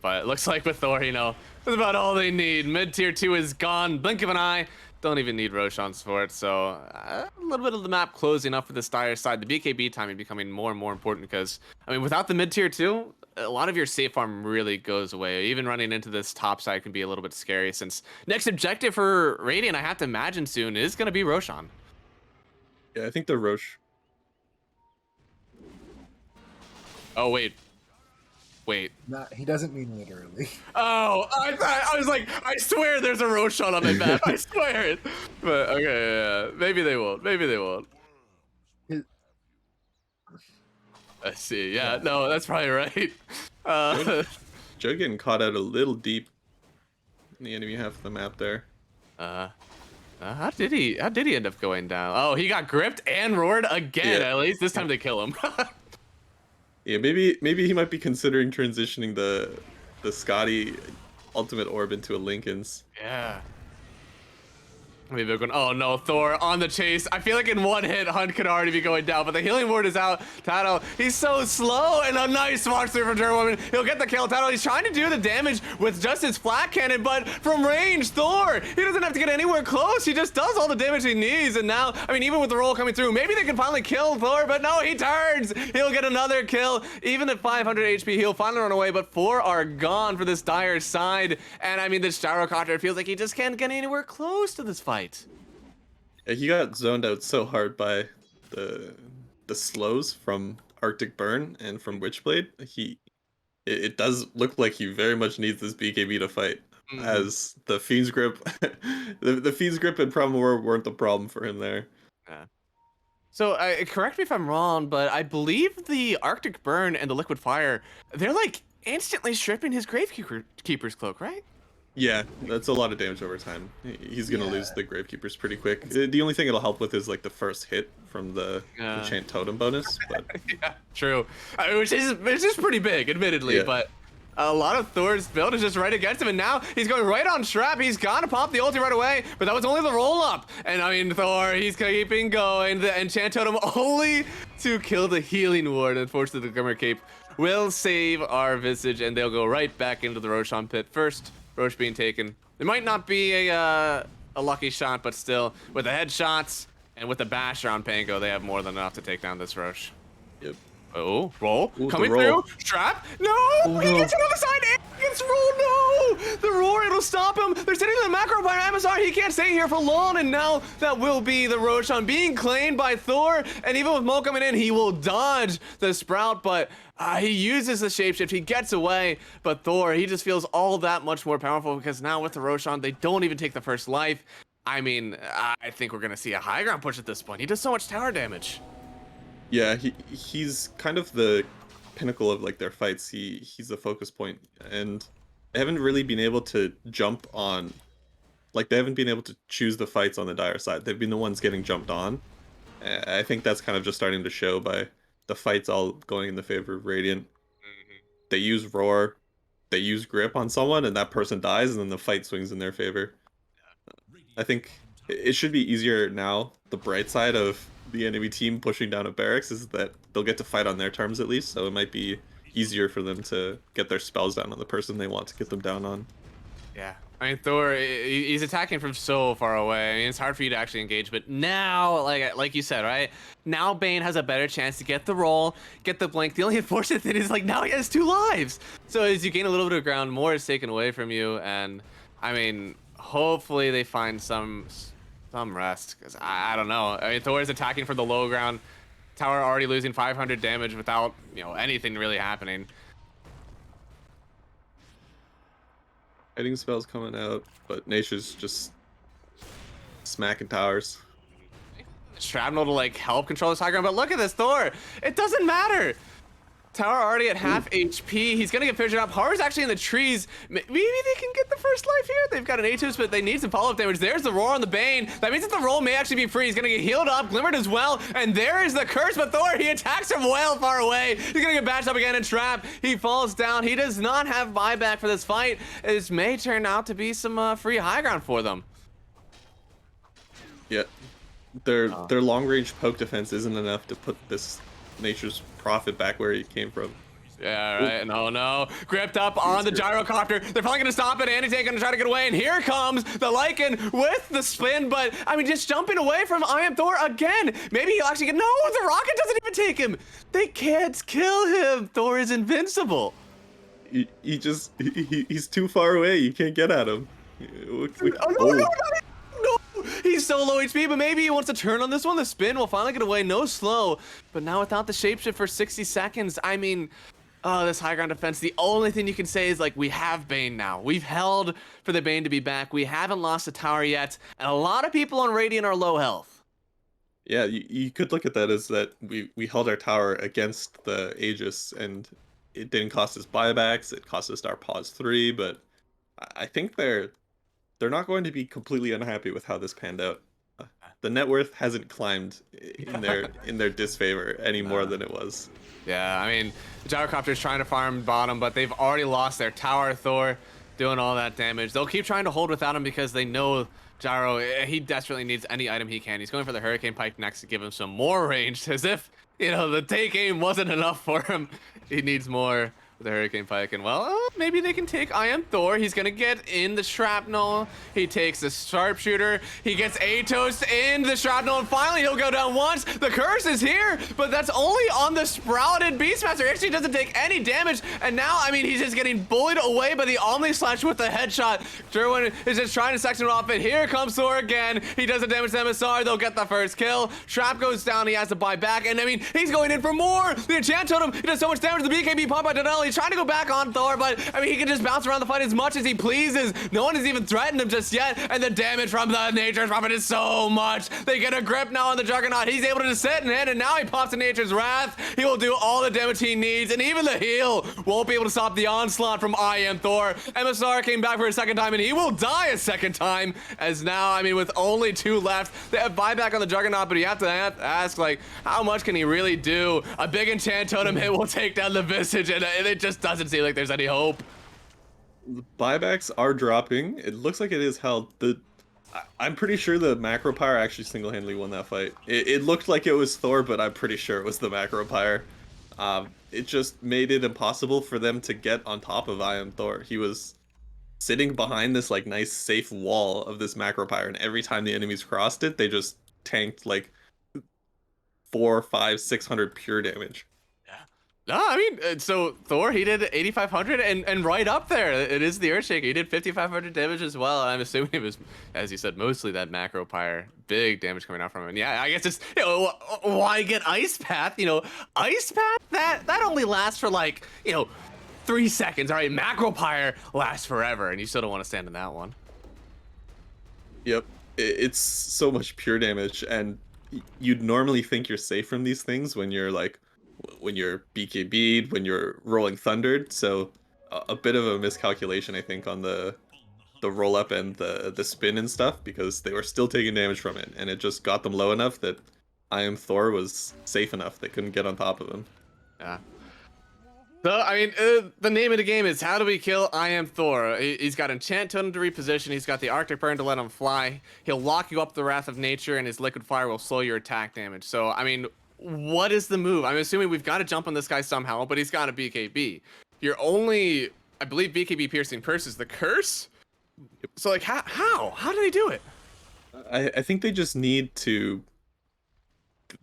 But it looks like with Thor, that's about all they need. Mid-tier 2 is gone. Blink of an eye. Don't even need Roshan's for it. So a little bit of the map closing up for the Dire side. The BKB timing becoming more and more important because, I mean, without the mid tier 2, a lot of your safe farm really goes away. Even running into this top side can be a little bit scary since next objective for Radiant, I have to imagine soon, is going to be Roshan. Yeah, I think the Roche. Oh, wait. Wait. Not, he doesn't mean literally. Oh, I was like, I swear there's a Roshan on my map. I swear it. But okay, yeah. Maybe they won't. Maybe they won't. I see. Yeah, no, that's probably right. Joe getting caught out a little deep in the enemy half of the map there. How did he end up going down? Oh, he got gripped and roared again. Yeah. At least this time they kill him. Yeah, maybe he might be considering transitioning the Scotty ultimate orb into a Lincoln's. Yeah. Maybe they're going, oh no, Thor on the chase. I feel like in one hit, Hunt could already be going down, but the healing ward is out. Tado, he's so slow, and a nice watch through from Gerwoman. He'll get the kill. Tado, he's trying to do the damage with just his flat cannon, but from range, Thor, he doesn't have to get anywhere close. He just does all the damage he needs, and now, I mean, even with the roll coming through, maybe they can finally kill Thor, but no, he turns. He'll get another kill. Even at 500 HP, he'll finally run away, but 4 are gone for this Dire side, and I mean, this Gyrocopter feels like he just can't get anywhere close to this fight. Yeah, he got zoned out so hard by the slows from Arctic Burn and from Witchblade. It does look like he very much needs this BKB to fight, as the Fiend's Grip, the Fiend's Grip and Problem weren't the problem for him there. Yeah. So, correct me if I'm wrong, but I believe the Arctic Burn and the Liquid Fire, they're like instantly stripping his Gravekeeper's cloak, right? Yeah, that's a lot of damage over time. He's gonna lose the Gravekeepers pretty quick. The only thing it'll help with is like the first hit from the Enchant Totem bonus. But yeah, true. Which is pretty big, admittedly, but a lot of Thor's build is just right against him, and now he's going right on Trap. He's gotta pop the ulti right away, but that was only the roll up. And I mean, Thor, he's keeping going. The Enchant Totem only to kill the healing ward. Unfortunately, the Glimmer Cape will save our Visage, and they'll go right back into the Roshan pit first. Roche being taken. It might not be a lucky shot, but still, with the headshots and with the basher on Pango, they have more than enough to take down this Roche. Yep. Oh, roll. Ooh, Coming roll. through. Trap. No! He gets another side and gets roll. No! The roar, it'll stop him. They're sitting in the macro by Amazar. He can't stay here for long, and now that will be the Roshan being claimed by Thor, and even with Mo coming in, he will dodge the Sprout, but he uses the shapeshift, he gets away, but Thor, he just feels all that much more powerful because now with the Roshan, they don't even take the first life. I mean, I think we're gonna see a high ground push at this point. He does so much tower damage. yeah, he's kind of the pinnacle of like their fights. He's the focus point, and they haven't really been able to jump on, like they haven't been able to choose the fights on the Dire side. They've been the ones getting jumped on. I think that's kind of just starting to show by the fights all going in the favor of Radiant. They use Roar, they use Grip on someone, and that person dies, and then the fight swings in their favor. I think it should be easier now. The bright side of the enemy team pushing down a barracks is that they'll get to fight on their terms at least, so it might be easier for them to get their spells down on the person they want to get them down on. Yeah. I mean, Thor, he's attacking from so far away. I mean, it's hard for you to actually engage, but now, like you said, right? Now Bane has a better chance to get the roll, get the blink. The only unfortunate thing is, like, now he has 2 lives. So as you gain a little bit of ground, more is taken away from you, and, I mean, hopefully they find some rest, because I don't know. I mean, Thor is attacking for the low ground. Tower already losing 500 damage without, anything really happening. Fighting spells coming out, but Nature's just smacking towers. Shrapnel to like help control this high ground, but look at this Thor. It doesn't matter. Tower already at half HP. He's gonna get figured up. Har's actually in the trees. Maybe they can get the first life here. They've got an Atus, but they need some follow-up damage. There's the roar on the Bane. That means that the roll may actually be free. He's gonna get healed up, glimmered as well, and there is the curse. But Thor, he attacks from well far away. He's gonna get bashed up again and trapped. He falls down. He does not have buyback for this fight. This may turn out to be some free high ground for them. Yeah, their long-range poke defense isn't enough to put this Nature's Prophet back where he came from. Yeah, right. No, no. Gripped up on the gyrocopter. They're probably going to stop it. Anti-Tank going to try to get away. And here comes the Lycan with the spin. But, I mean, just jumping away from I Am Thor again. Maybe he'll actually get... No, the rocket doesn't even take him. They can't kill him. Thor is invincible. He's too far away. You can't get at him. Oh, no. He's so low HP, but maybe he wants to turn on this one. The spin will finally get away. No slow. But now without the shapeshift for 60 seconds, I mean... Oh, this high ground defense. The only thing you can say is, like, we have Bane now. We've held for the Bane to be back. We haven't lost a tower yet. And a lot of people on Radiant are low health. Yeah, you could look at that as that we held our tower against the Aegis, and it didn't cost us buybacks. It cost us our pause 3, but I think they're not going to be completely unhappy with how this panned out. The net worth hasn't climbed in their disfavor any more than it was. Yeah, I mean, the gyrocopter's trying to farm bottom, but they've already lost their tower. Thor doing all that damage. They'll keep trying to hold without him because they know Gyro, he desperately needs any item he can. He's going for the Hurricane Pike next to give him some more range, as if, you know, the take aim wasn't enough for him. He needs more with the Hurricane Pike, and well, maybe they can take I Am Thor. He's gonna get in the shrapnel. He takes the sharpshooter. He gets Atos in the shrapnel, and finally he'll go down once. The curse is here, but that's only on the sprouted Beastmaster. He actually doesn't take any damage, and now, I mean, he's just getting bullied away by the Omni Slash with the headshot. Derwin is just trying to section him off, and here comes Thor again. He does the damage to MSR. They'll get the first kill. Shrap goes down. He has to buy back, and I mean, he's going in for more. The enchant totem, he does so much damage. The BKB pump by Donnell. He's trying to go back on Thor, but I mean, he can just bounce around the fight as much as he pleases. No one has even threatened him just yet, and the damage from the Nature's Prophet is so much. They get a grip now on the Juggernaut. He's able to just sit in it, and now he pops in Nature's Wrath. He will do all the damage he needs, and even the heal won't be able to stop the onslaught from I Am Thor. MSR came back for a second time, and he will die a second time, as now, I mean, with only 2 left, they have buyback on the Juggernaut, but you have to ask, like, how much can he really do? A big enchant totem hit will take down the Visage, and it just doesn't seem like there's any hope. The buybacks are dropping. It looks like it is held. I'm pretty sure the Macro Pyre actually single-handedly won that fight. It looked like it was Thor, but I'm pretty sure it was the Macro Pyre. It just made it impossible for them to get on top of I Am Thor. He was sitting behind this like nice safe wall of this Macro Pyre, and every time the enemies crossed it, they just tanked like 400, 500, 600 pure damage. No, I mean, so Thor, he did 8,500 and right up there. It is the Earthshaker. He did 5,500 damage as well. I'm assuming it was, as you said, mostly that Macro Pyre. Big damage coming out from him. And yeah, I guess it's, you know, why get Ice Path? You know, Ice Path, that only lasts for like, you know, 3 seconds. All right, Macro Pyre lasts forever, and you still don't want to stand in that one. Yep, it's so much pure damage, and you'd normally think you're safe from these things when you're like, when you're BKB'd, when you're rolling thundered, so a bit of a miscalculation, I think, on the roll up and the spin and stuff, because they were still taking damage from it, and it just got them low enough that I Am Thor was safe enough. They couldn't get on top of him. Yeah. So, I mean, the name of the game is how do we kill I Am Thor? He's got Enchant Totem to reposition. He's got the Arctic Burn to let him fly. He'll lock you up the Wrath of Nature, and his Liquid Fire will slow your attack damage. So, I mean, what is the move? I'm assuming we've got to jump on this guy somehow, but he's got a BKB. Your only, I believe, BKB piercing purse is the curse. So, like, how do they do it? I think they just need to.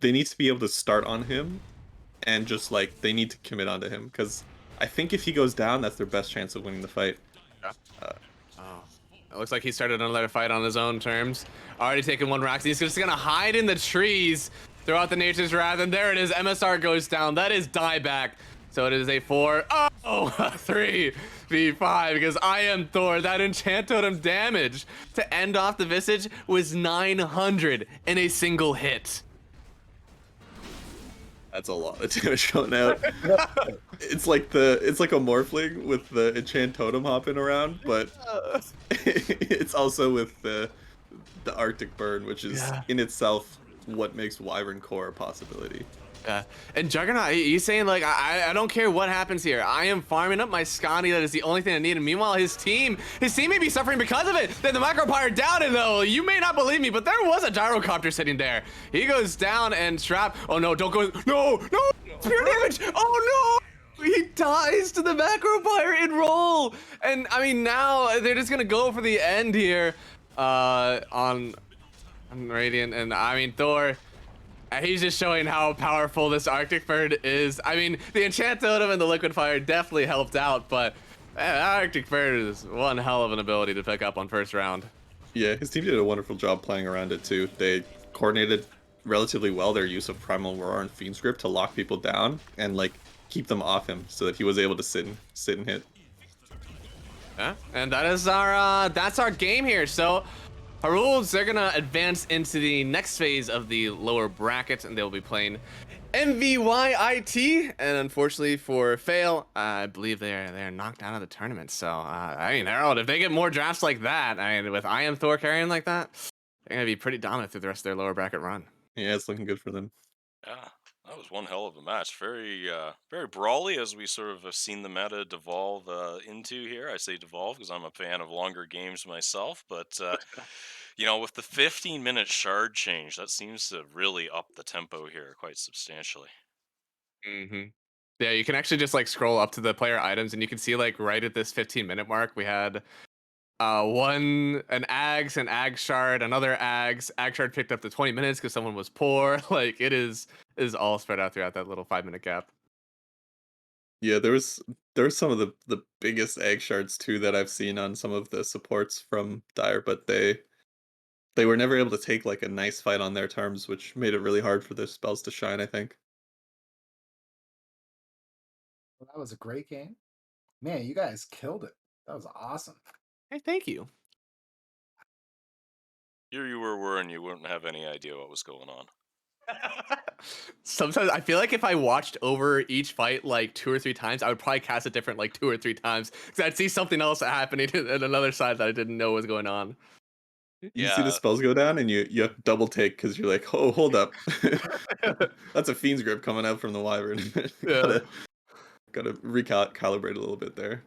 They need to be able to start on him, and just like they need to commit onto him, because I think if he goes down, that's their best chance of winning the fight. Yeah. It looks like he started another fight on his own terms. Already taken 1 Rax. He's just gonna hide in the trees throughout the Nature's Wrath, and there it is. MSR goes down. That is dieback. So it is a 3v5, because I Am Thor, that Enchant Totem damage to end off the Visage was 900 in a single hit. That's a lot of damage going out. It's like a Morphling with the Enchant Totem hopping around, but it's also with the Arctic Burn, which is in itself what makes Wyvern Core a possibility. Yeah, and Juggernaut, he's saying, like, I don't care what happens here. I am farming up my Scotty. That is the only thing I need. And meanwhile, his team may be suffering because of it. Then the Macro Pyre down, and though you may not believe me, but there was a gyrocopter sitting there. He goes down, and Strap. Oh no, don't go. No, pure damage. Oh no. He dies to the macro fire in roll, and I mean now they're just gonna go for the end here, on Radiant, and I mean Thor. He's just showing how powerful this Arctic Bird is. I mean, the Enchant Totem and the Liquid Fire definitely helped out, but Arctic Bird is one hell of an ability to pick up on first round. Yeah, his team did a wonderful job playing around it too. They coordinated relatively well their use of Primal Roar and Fiend's Grip to lock people down and like keep them off him so that he was able to sit and hit. Yeah, and that's our game here. So Harulds, they're gonna advance into the next phase of the lower bracket, and they'll be playing MVYIT. And unfortunately for F4il, I believe they're knocked out of the tournament. So I mean, Harold, if they get more drafts like that, I mean, with I Am Thor carrying like that, they're gonna be pretty dominant through the rest of their lower bracket run. Yeah, it's looking good for them. Yeah, that was one hell of a match. Very brawly, as we sort of have seen the meta devolve into here. I say devolve because I'm a fan of longer games myself, but with the 15-minute shard change, that seems to really up the tempo here quite substantially. Mm-hmm. Yeah, you can actually just like scroll up to the player items, and you can see like right at this 15-minute mark, we had an ag shard, another ag shard picked up to 20 minutes because someone was poor. Like it is all spread out throughout that little 5-minute gap. Yeah, there was some of the biggest egg shards too that I've seen on some of the supports from Dire, but they were never able to take like a nice fight on their terms, which made it really hard for their spells to shine, I think. Well, that was a great game. Man, you guys killed it. That was awesome. Hey, thank you. Here you were and you wouldn't have any idea what was going on. Sometimes I feel like if I watched over each fight like 2 or 3 times, I would probably cast it different like 2 or 3 times because I'd see something else happening at another side that I didn't know was going on. You see the Yeah, spells go down, and you have to double take because you're like, oh, hold up, that's a Fiend's Grip coming out from the Wyvern. Yeah. gotta recalibrate a little bit there.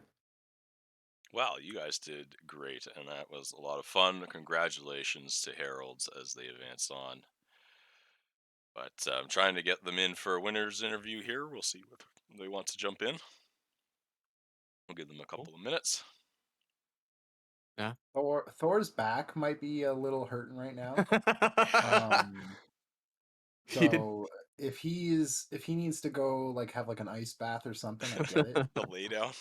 wow, you guys did great, and that was a lot of fun. Congratulations to Harolds as they advance on. But I'm trying to get them in for a winner's interview here. We'll see if they want to jump in. We'll give them a Cool. couple of minutes. Yeah. Thor's back might be a little hurting right now. He did. So if he needs to go like have like an ice bath or something, I get it. The laydown.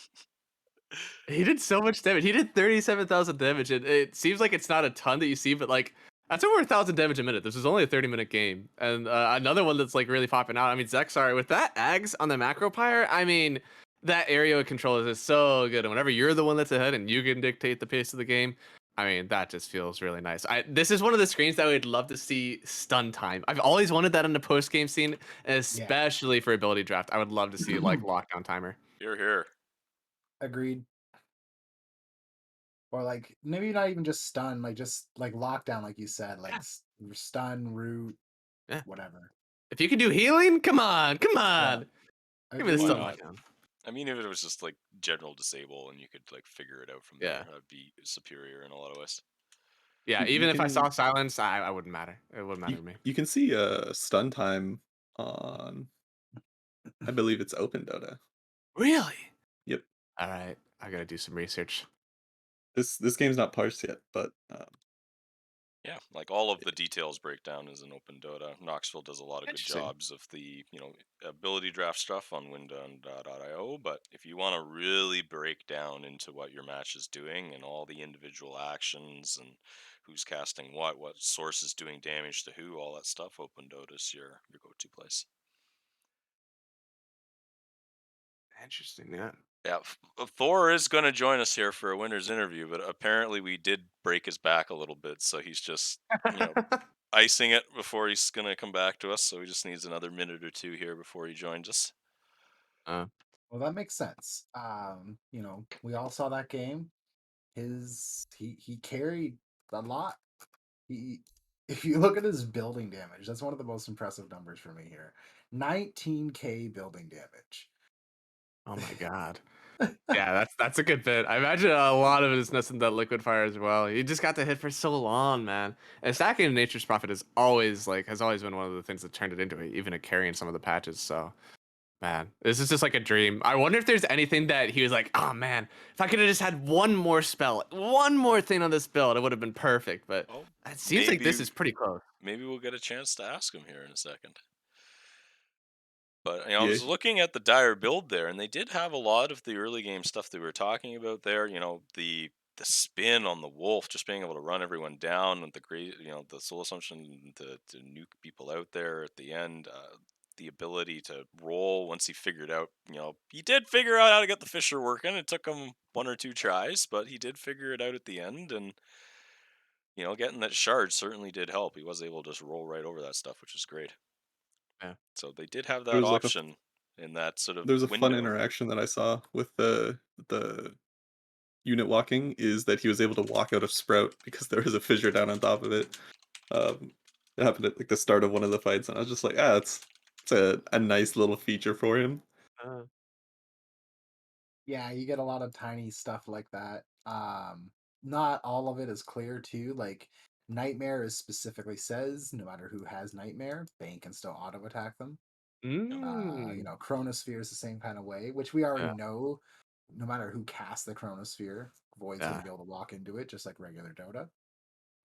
He did so much damage. He did 37,000 damage, and it seems like it's not a ton that you see, but like that's over 1,000 damage a minute. This is only a 30-minute game, and another one that's like really popping out. I mean, Zexar with that Ags on the macro pyre. I mean, that area control is just so good, and whenever you're the one that's ahead and you can dictate the pace of the game, I mean, that just feels really nice. This is one of the screens that I would love to see stun time. I've always wanted that in the post game scene, especially for ability draft. I would love to see like lockdown timer. Here. Agreed. Or like maybe not even just stun, like just like lockdown, like you said, like stun, root, Yeah. whatever. If you can do healing, come on. Yeah. Give me the Why stun not? lockdown. I mean, if it was just like general disable and you could like figure it out from there, that'd be superior in a lot of ways. Yeah, You even if I can- saw silence, I wouldn't matter. It wouldn't matter to me. You can see stun time on, I believe it's Open Dota. Really? Yep. All right, I gotta do some research. This game's not parsed yet, but Yeah, like all of the details breakdown is in Open Dota. Knoxville does a lot of good Interesting. jobs of the ability draft stuff on Window.io. But if you want to really break down into what your match is doing and all the individual actions and who's casting what source is doing damage to who, all that stuff, Open Dota's your go-to place. Interesting, yeah. Yeah, Thor is going to join us here for a winner's interview, but apparently we did break his back a little bit, so he's just icing it before he's going to come back to us. So he just needs another minute or two here before he joins us. Well, that makes sense. We all saw that game. He carried a lot. If you look at his building damage, that's one of the most impressive numbers for me here. 19k building damage. Oh my god. Yeah, that's a good bit. I imagine a lot of it is messing that liquid fire as well. You just got to hit for so long, man. And stacking Nature's Prophet is always has always been one of the things that turned it into it, even at carrying some of the patches. So Man, this is just like a dream. I wonder if there's anything that he was like, oh man, if I could have just had one more spell, one more thing on this build, it would have been perfect. But Oh, it seems like this maybe is pretty close. maybe we'll get a chance to ask him here in a second. But I Yeah, was looking at the Dire build there, and they did have a lot of the early game stuff that we were talking about there. The spin on the wolf, just being able to run everyone down, and the great, the soul assumption to nuke people out there at the end. The ability to roll once he figured out, he did figure out how to get the Fisher working. It took him one or two tries, but he did figure it out at the end, and getting that shard certainly did help. He was able to just roll right over that stuff, which is great. Yeah. So they did have there that was like option in that sort of there's a fun window. interaction that I saw with the unit walking is that he was able to walk out of Sprout because there was a fissure down on top of it. Um, it happened at like the start of one of the fights, and I was just like, it's a nice little feature for him. Uh, Yeah, you get a lot of tiny stuff like that. Not all of it is clear too. Like Nightmare is specifically says no matter who has Nightmare, Bane can still auto attack them. mm, Chronosphere is the same kind of way, which we already yeah, know. No matter who casts the Chronosphere, Void's going yeah. to be able to walk into it just like regular Dota.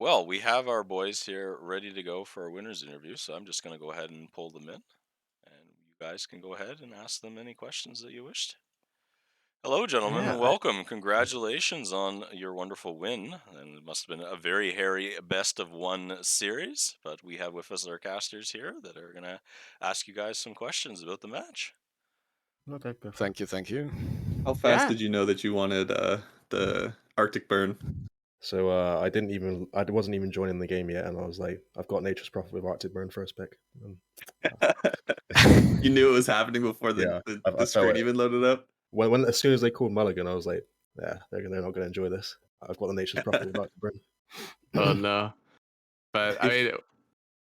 Well, we have our boys here ready to go for our winners interview, so I'm just going to go ahead and pull them in, and you guys can go ahead and ask them any questions that you wished. Hello, gentlemen, Yeah, and welcome. Congratulations on your wonderful win. And it must have been a very hairy best of one series. But we have with us our casters here that are going to ask you guys some questions about the match. Okay, go Thank you, thank you. How fast yeah. did you know that you wanted the Arctic burn? So I wasn't even joining the game yet, and I was like, I've got Nature's Prophet with Arctic Burn first pick. And, You knew it was happening before yeah, the I felt screen it. even loaded up. When as soon as they called Mulligan, I was like, yeah, they're not going to enjoy this. I've got the Nature's Prophet with Arctic Burn. Oh no. But I If mean,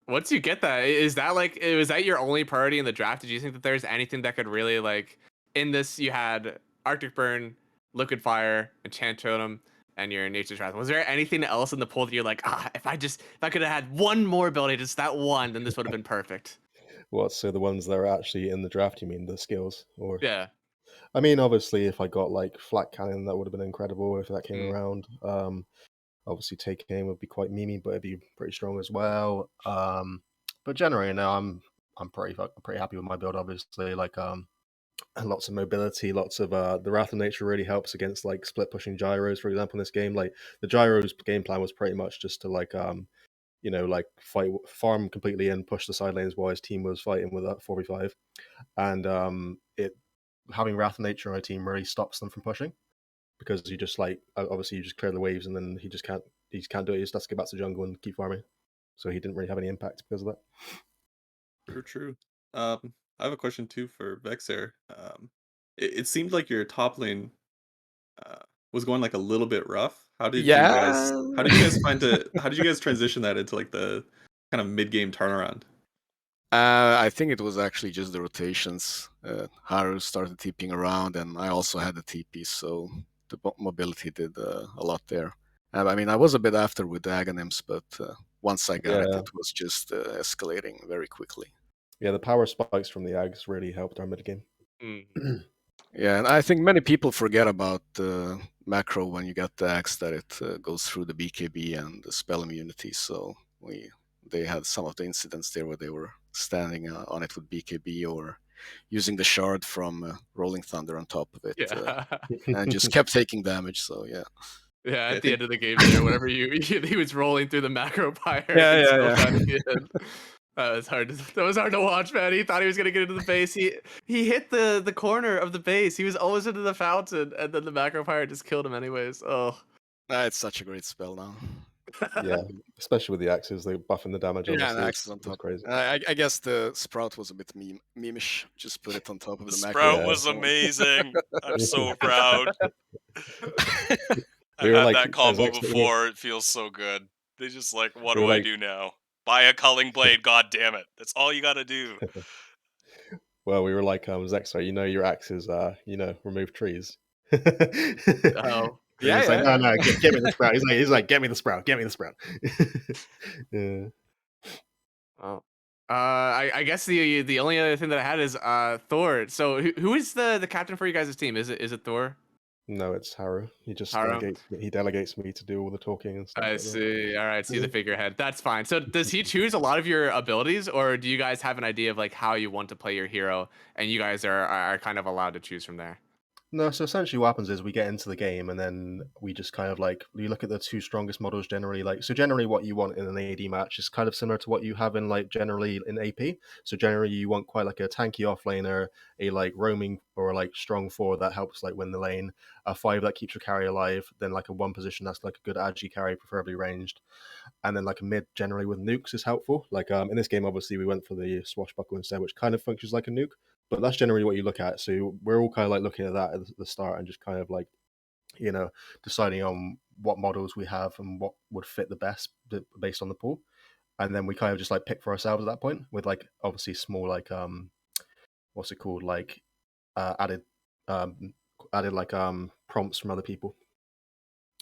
once you get that, is that like, was that your only priority in the draft? Did you think that there's anything that could really like, in this you had Arctic Burn, Liquid Fire, Enchant Totem, and your Nature's Wrath. Was there anything else in the pool that you're like, if I could have had one more ability, just that one, then this would have been perfect? What? So the ones that are actually in the draft? You mean the skills? Or Yeah. I mean, obviously, if I got like Flat Cannon, that would have been incredible if that came Mm. around. Obviously, Take Aim would be quite memey, but it'd be pretty strong as well. But generally, now I'm pretty happy with my build. Obviously, like lots of mobility, lots of the Wrath of Nature really helps against like split pushing gyros, for example, in this game. Like the gyros game plan was pretty much just to like like farm completely and push the side lanes while his team was fighting with that 4v5, and it having Wrath of Nature on a team really stops them from pushing, because you just like obviously you just clear the waves and then he can't do it. He just has to get back to the jungle and keep farming. So he didn't really have any impact because of that. True. I have a question too for Vexair. It seemed like your top lane was going like a little bit rough. Yeah. How did you guys how did you guys transition that into like the kind of mid game turnaround? I think it was actually just the rotations. Haru started TPing around, and I also had the TP, so the mobility did a lot there. I mean, I was a bit after with the Aghanims, but once I got it, Yeah. it was just escalating very quickly. Yeah, the power spikes from the Ags really helped our mid game. Mm. Yeah, and I think many people forget about the macro when you get the axe, that it goes through the BKB and the spell immunity. So they had some of the incidents there where they were standing on it with BKB or using the shard from Rolling Thunder on top of it, Yeah. and just kept taking damage. So yeah. Yeah, I at the think end of the game there, whenever he was rolling through the macro pyre Yeah, and yeah, still yeah. trying to get in. That was hard to watch, man. He thought he was gonna get into the base. He hit the corner of the base. He was almost into the fountain, and then the macro pyre just killed him anyways. Oh. It's such a great spell now. Yeah, especially with the axes, they're buffing the damage. Yeah, Obviously, and axes on it's top. crazy. I guess the Sprout was a bit memeish. Just put it on top of The the Sprout macro. was amazing. I'm so proud. I've We were had like, that as combo expert, before. It feels so good. They just like, what we do were I like, do now? Buy a culling blade. God damn it! That's all you gotta do. well, we were like, Zexo, your axes, remove trees. Oh. He was like, Yeah. no, get me the sprout. He's like, get me the sprout, get me the sprout. Yeah. Oh. I guess the only other thing that I had is Thor. So who is the captain for you guys' team? Is it Thor? No, it's Haru. He just Haru? delegates me to do all the talking and stuff I like that. see. All right, see the figurehead. That's fine. So does he choose a lot of your abilities, or do you guys have an idea of like how you want to play your hero, and you guys are kind of allowed to choose from there? No, so essentially what happens is we get into the game and then we just kind of like we look at the two strongest models generally. Like so generally what you want in an AD match is kind of similar to what you have in like generally in AP. So generally you want quite like a tanky offlaner, a like roaming or like strong four that helps like win the lane, a 5 that keeps your carry alive, then like a 1 position that's like a good agi carry, preferably ranged, and then like a mid generally with nukes is helpful. Like in this game obviously we went for the swashbuckle instead, which kind of functions like a nuke. But that's generally what you look at. So we're all kind of like looking at that at the start and just kind of like, you know, deciding on what models we have and what would fit the best based on the pool. And then we kind of just like pick for ourselves at that point with like obviously small like what's it called, like added um like prompts from other people.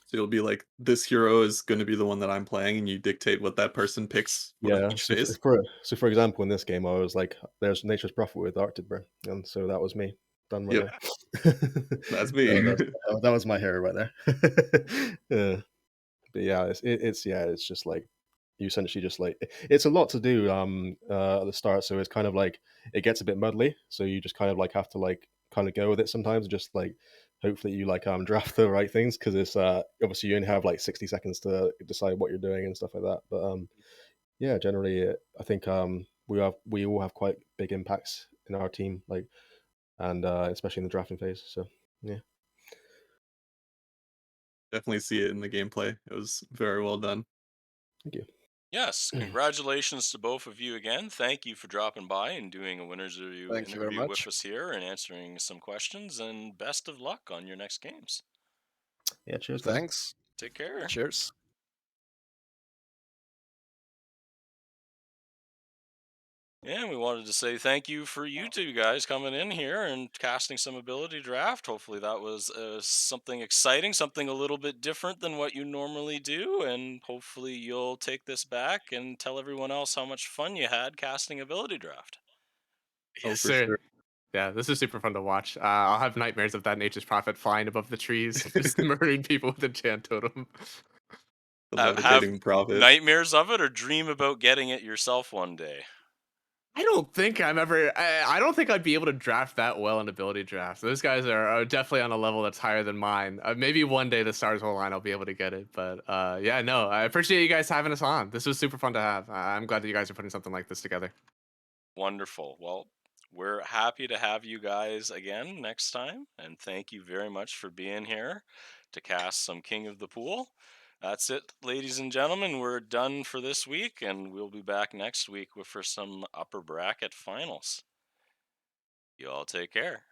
So you'll be like, this hero is going to be the one that I'm playing, and you dictate what that person picks for Yeah. each phase. For example, in this game, I was like, "There's Nature's Prophet with Arctic Burn," and so that was me done right Yep, there. that's me. That was my hero right there. Yeah. But yeah, it's just like you essentially just like it's a lot to do at the start, so it's kind of like it gets a bit muddly, so you just kind of like have to like kind of go with it sometimes, just like hopefully you like draft the right things because it's obviously you only have like 60 seconds to decide what you're doing and stuff like that. But yeah, generally I think we all have quite big impacts in our team, like, and especially in the drafting phase. So yeah. Definitely see it in the gameplay. It was very well done. Thank you. Yes, congratulations to both of you again. Thank you for dropping by and doing a winner's review Thank you very interview with much. us here and answering some questions. And best of luck on your next games. Yeah, cheers, guys. Thanks. Take care. Cheers. Yeah, we wanted to say thank you for you two guys coming in here and casting some ability draft. Hopefully, that was something exciting, something a little bit different than what you normally do. And hopefully, you'll take this back and tell everyone else how much fun you had casting ability draft. Oh, Yes, for sir. sure. Yeah, this is super fun to watch. I'll have nightmares of that Nature's Prophet flying above the trees, just murdering people with a enchant totem. The Have levitating prophet. nightmares of it or dream about getting it yourself one day. I don't think I'm ever. I don't think I'd be able to draft that well in ability drafts. Those guys are definitely on a level that's higher than mine. Maybe one day the stars will align, I'll be able to get it. But yeah, no, I appreciate you guys having us on. This was super fun to have. I'm glad that you guys are putting something like this together. Wonderful. Well, we're happy to have you guys again next time. And thank you very much for being here to cast some King of the Pool. That's it, ladies and gentlemen. We're done for this week, and we'll be back next week for some upper bracket finals. You all take care.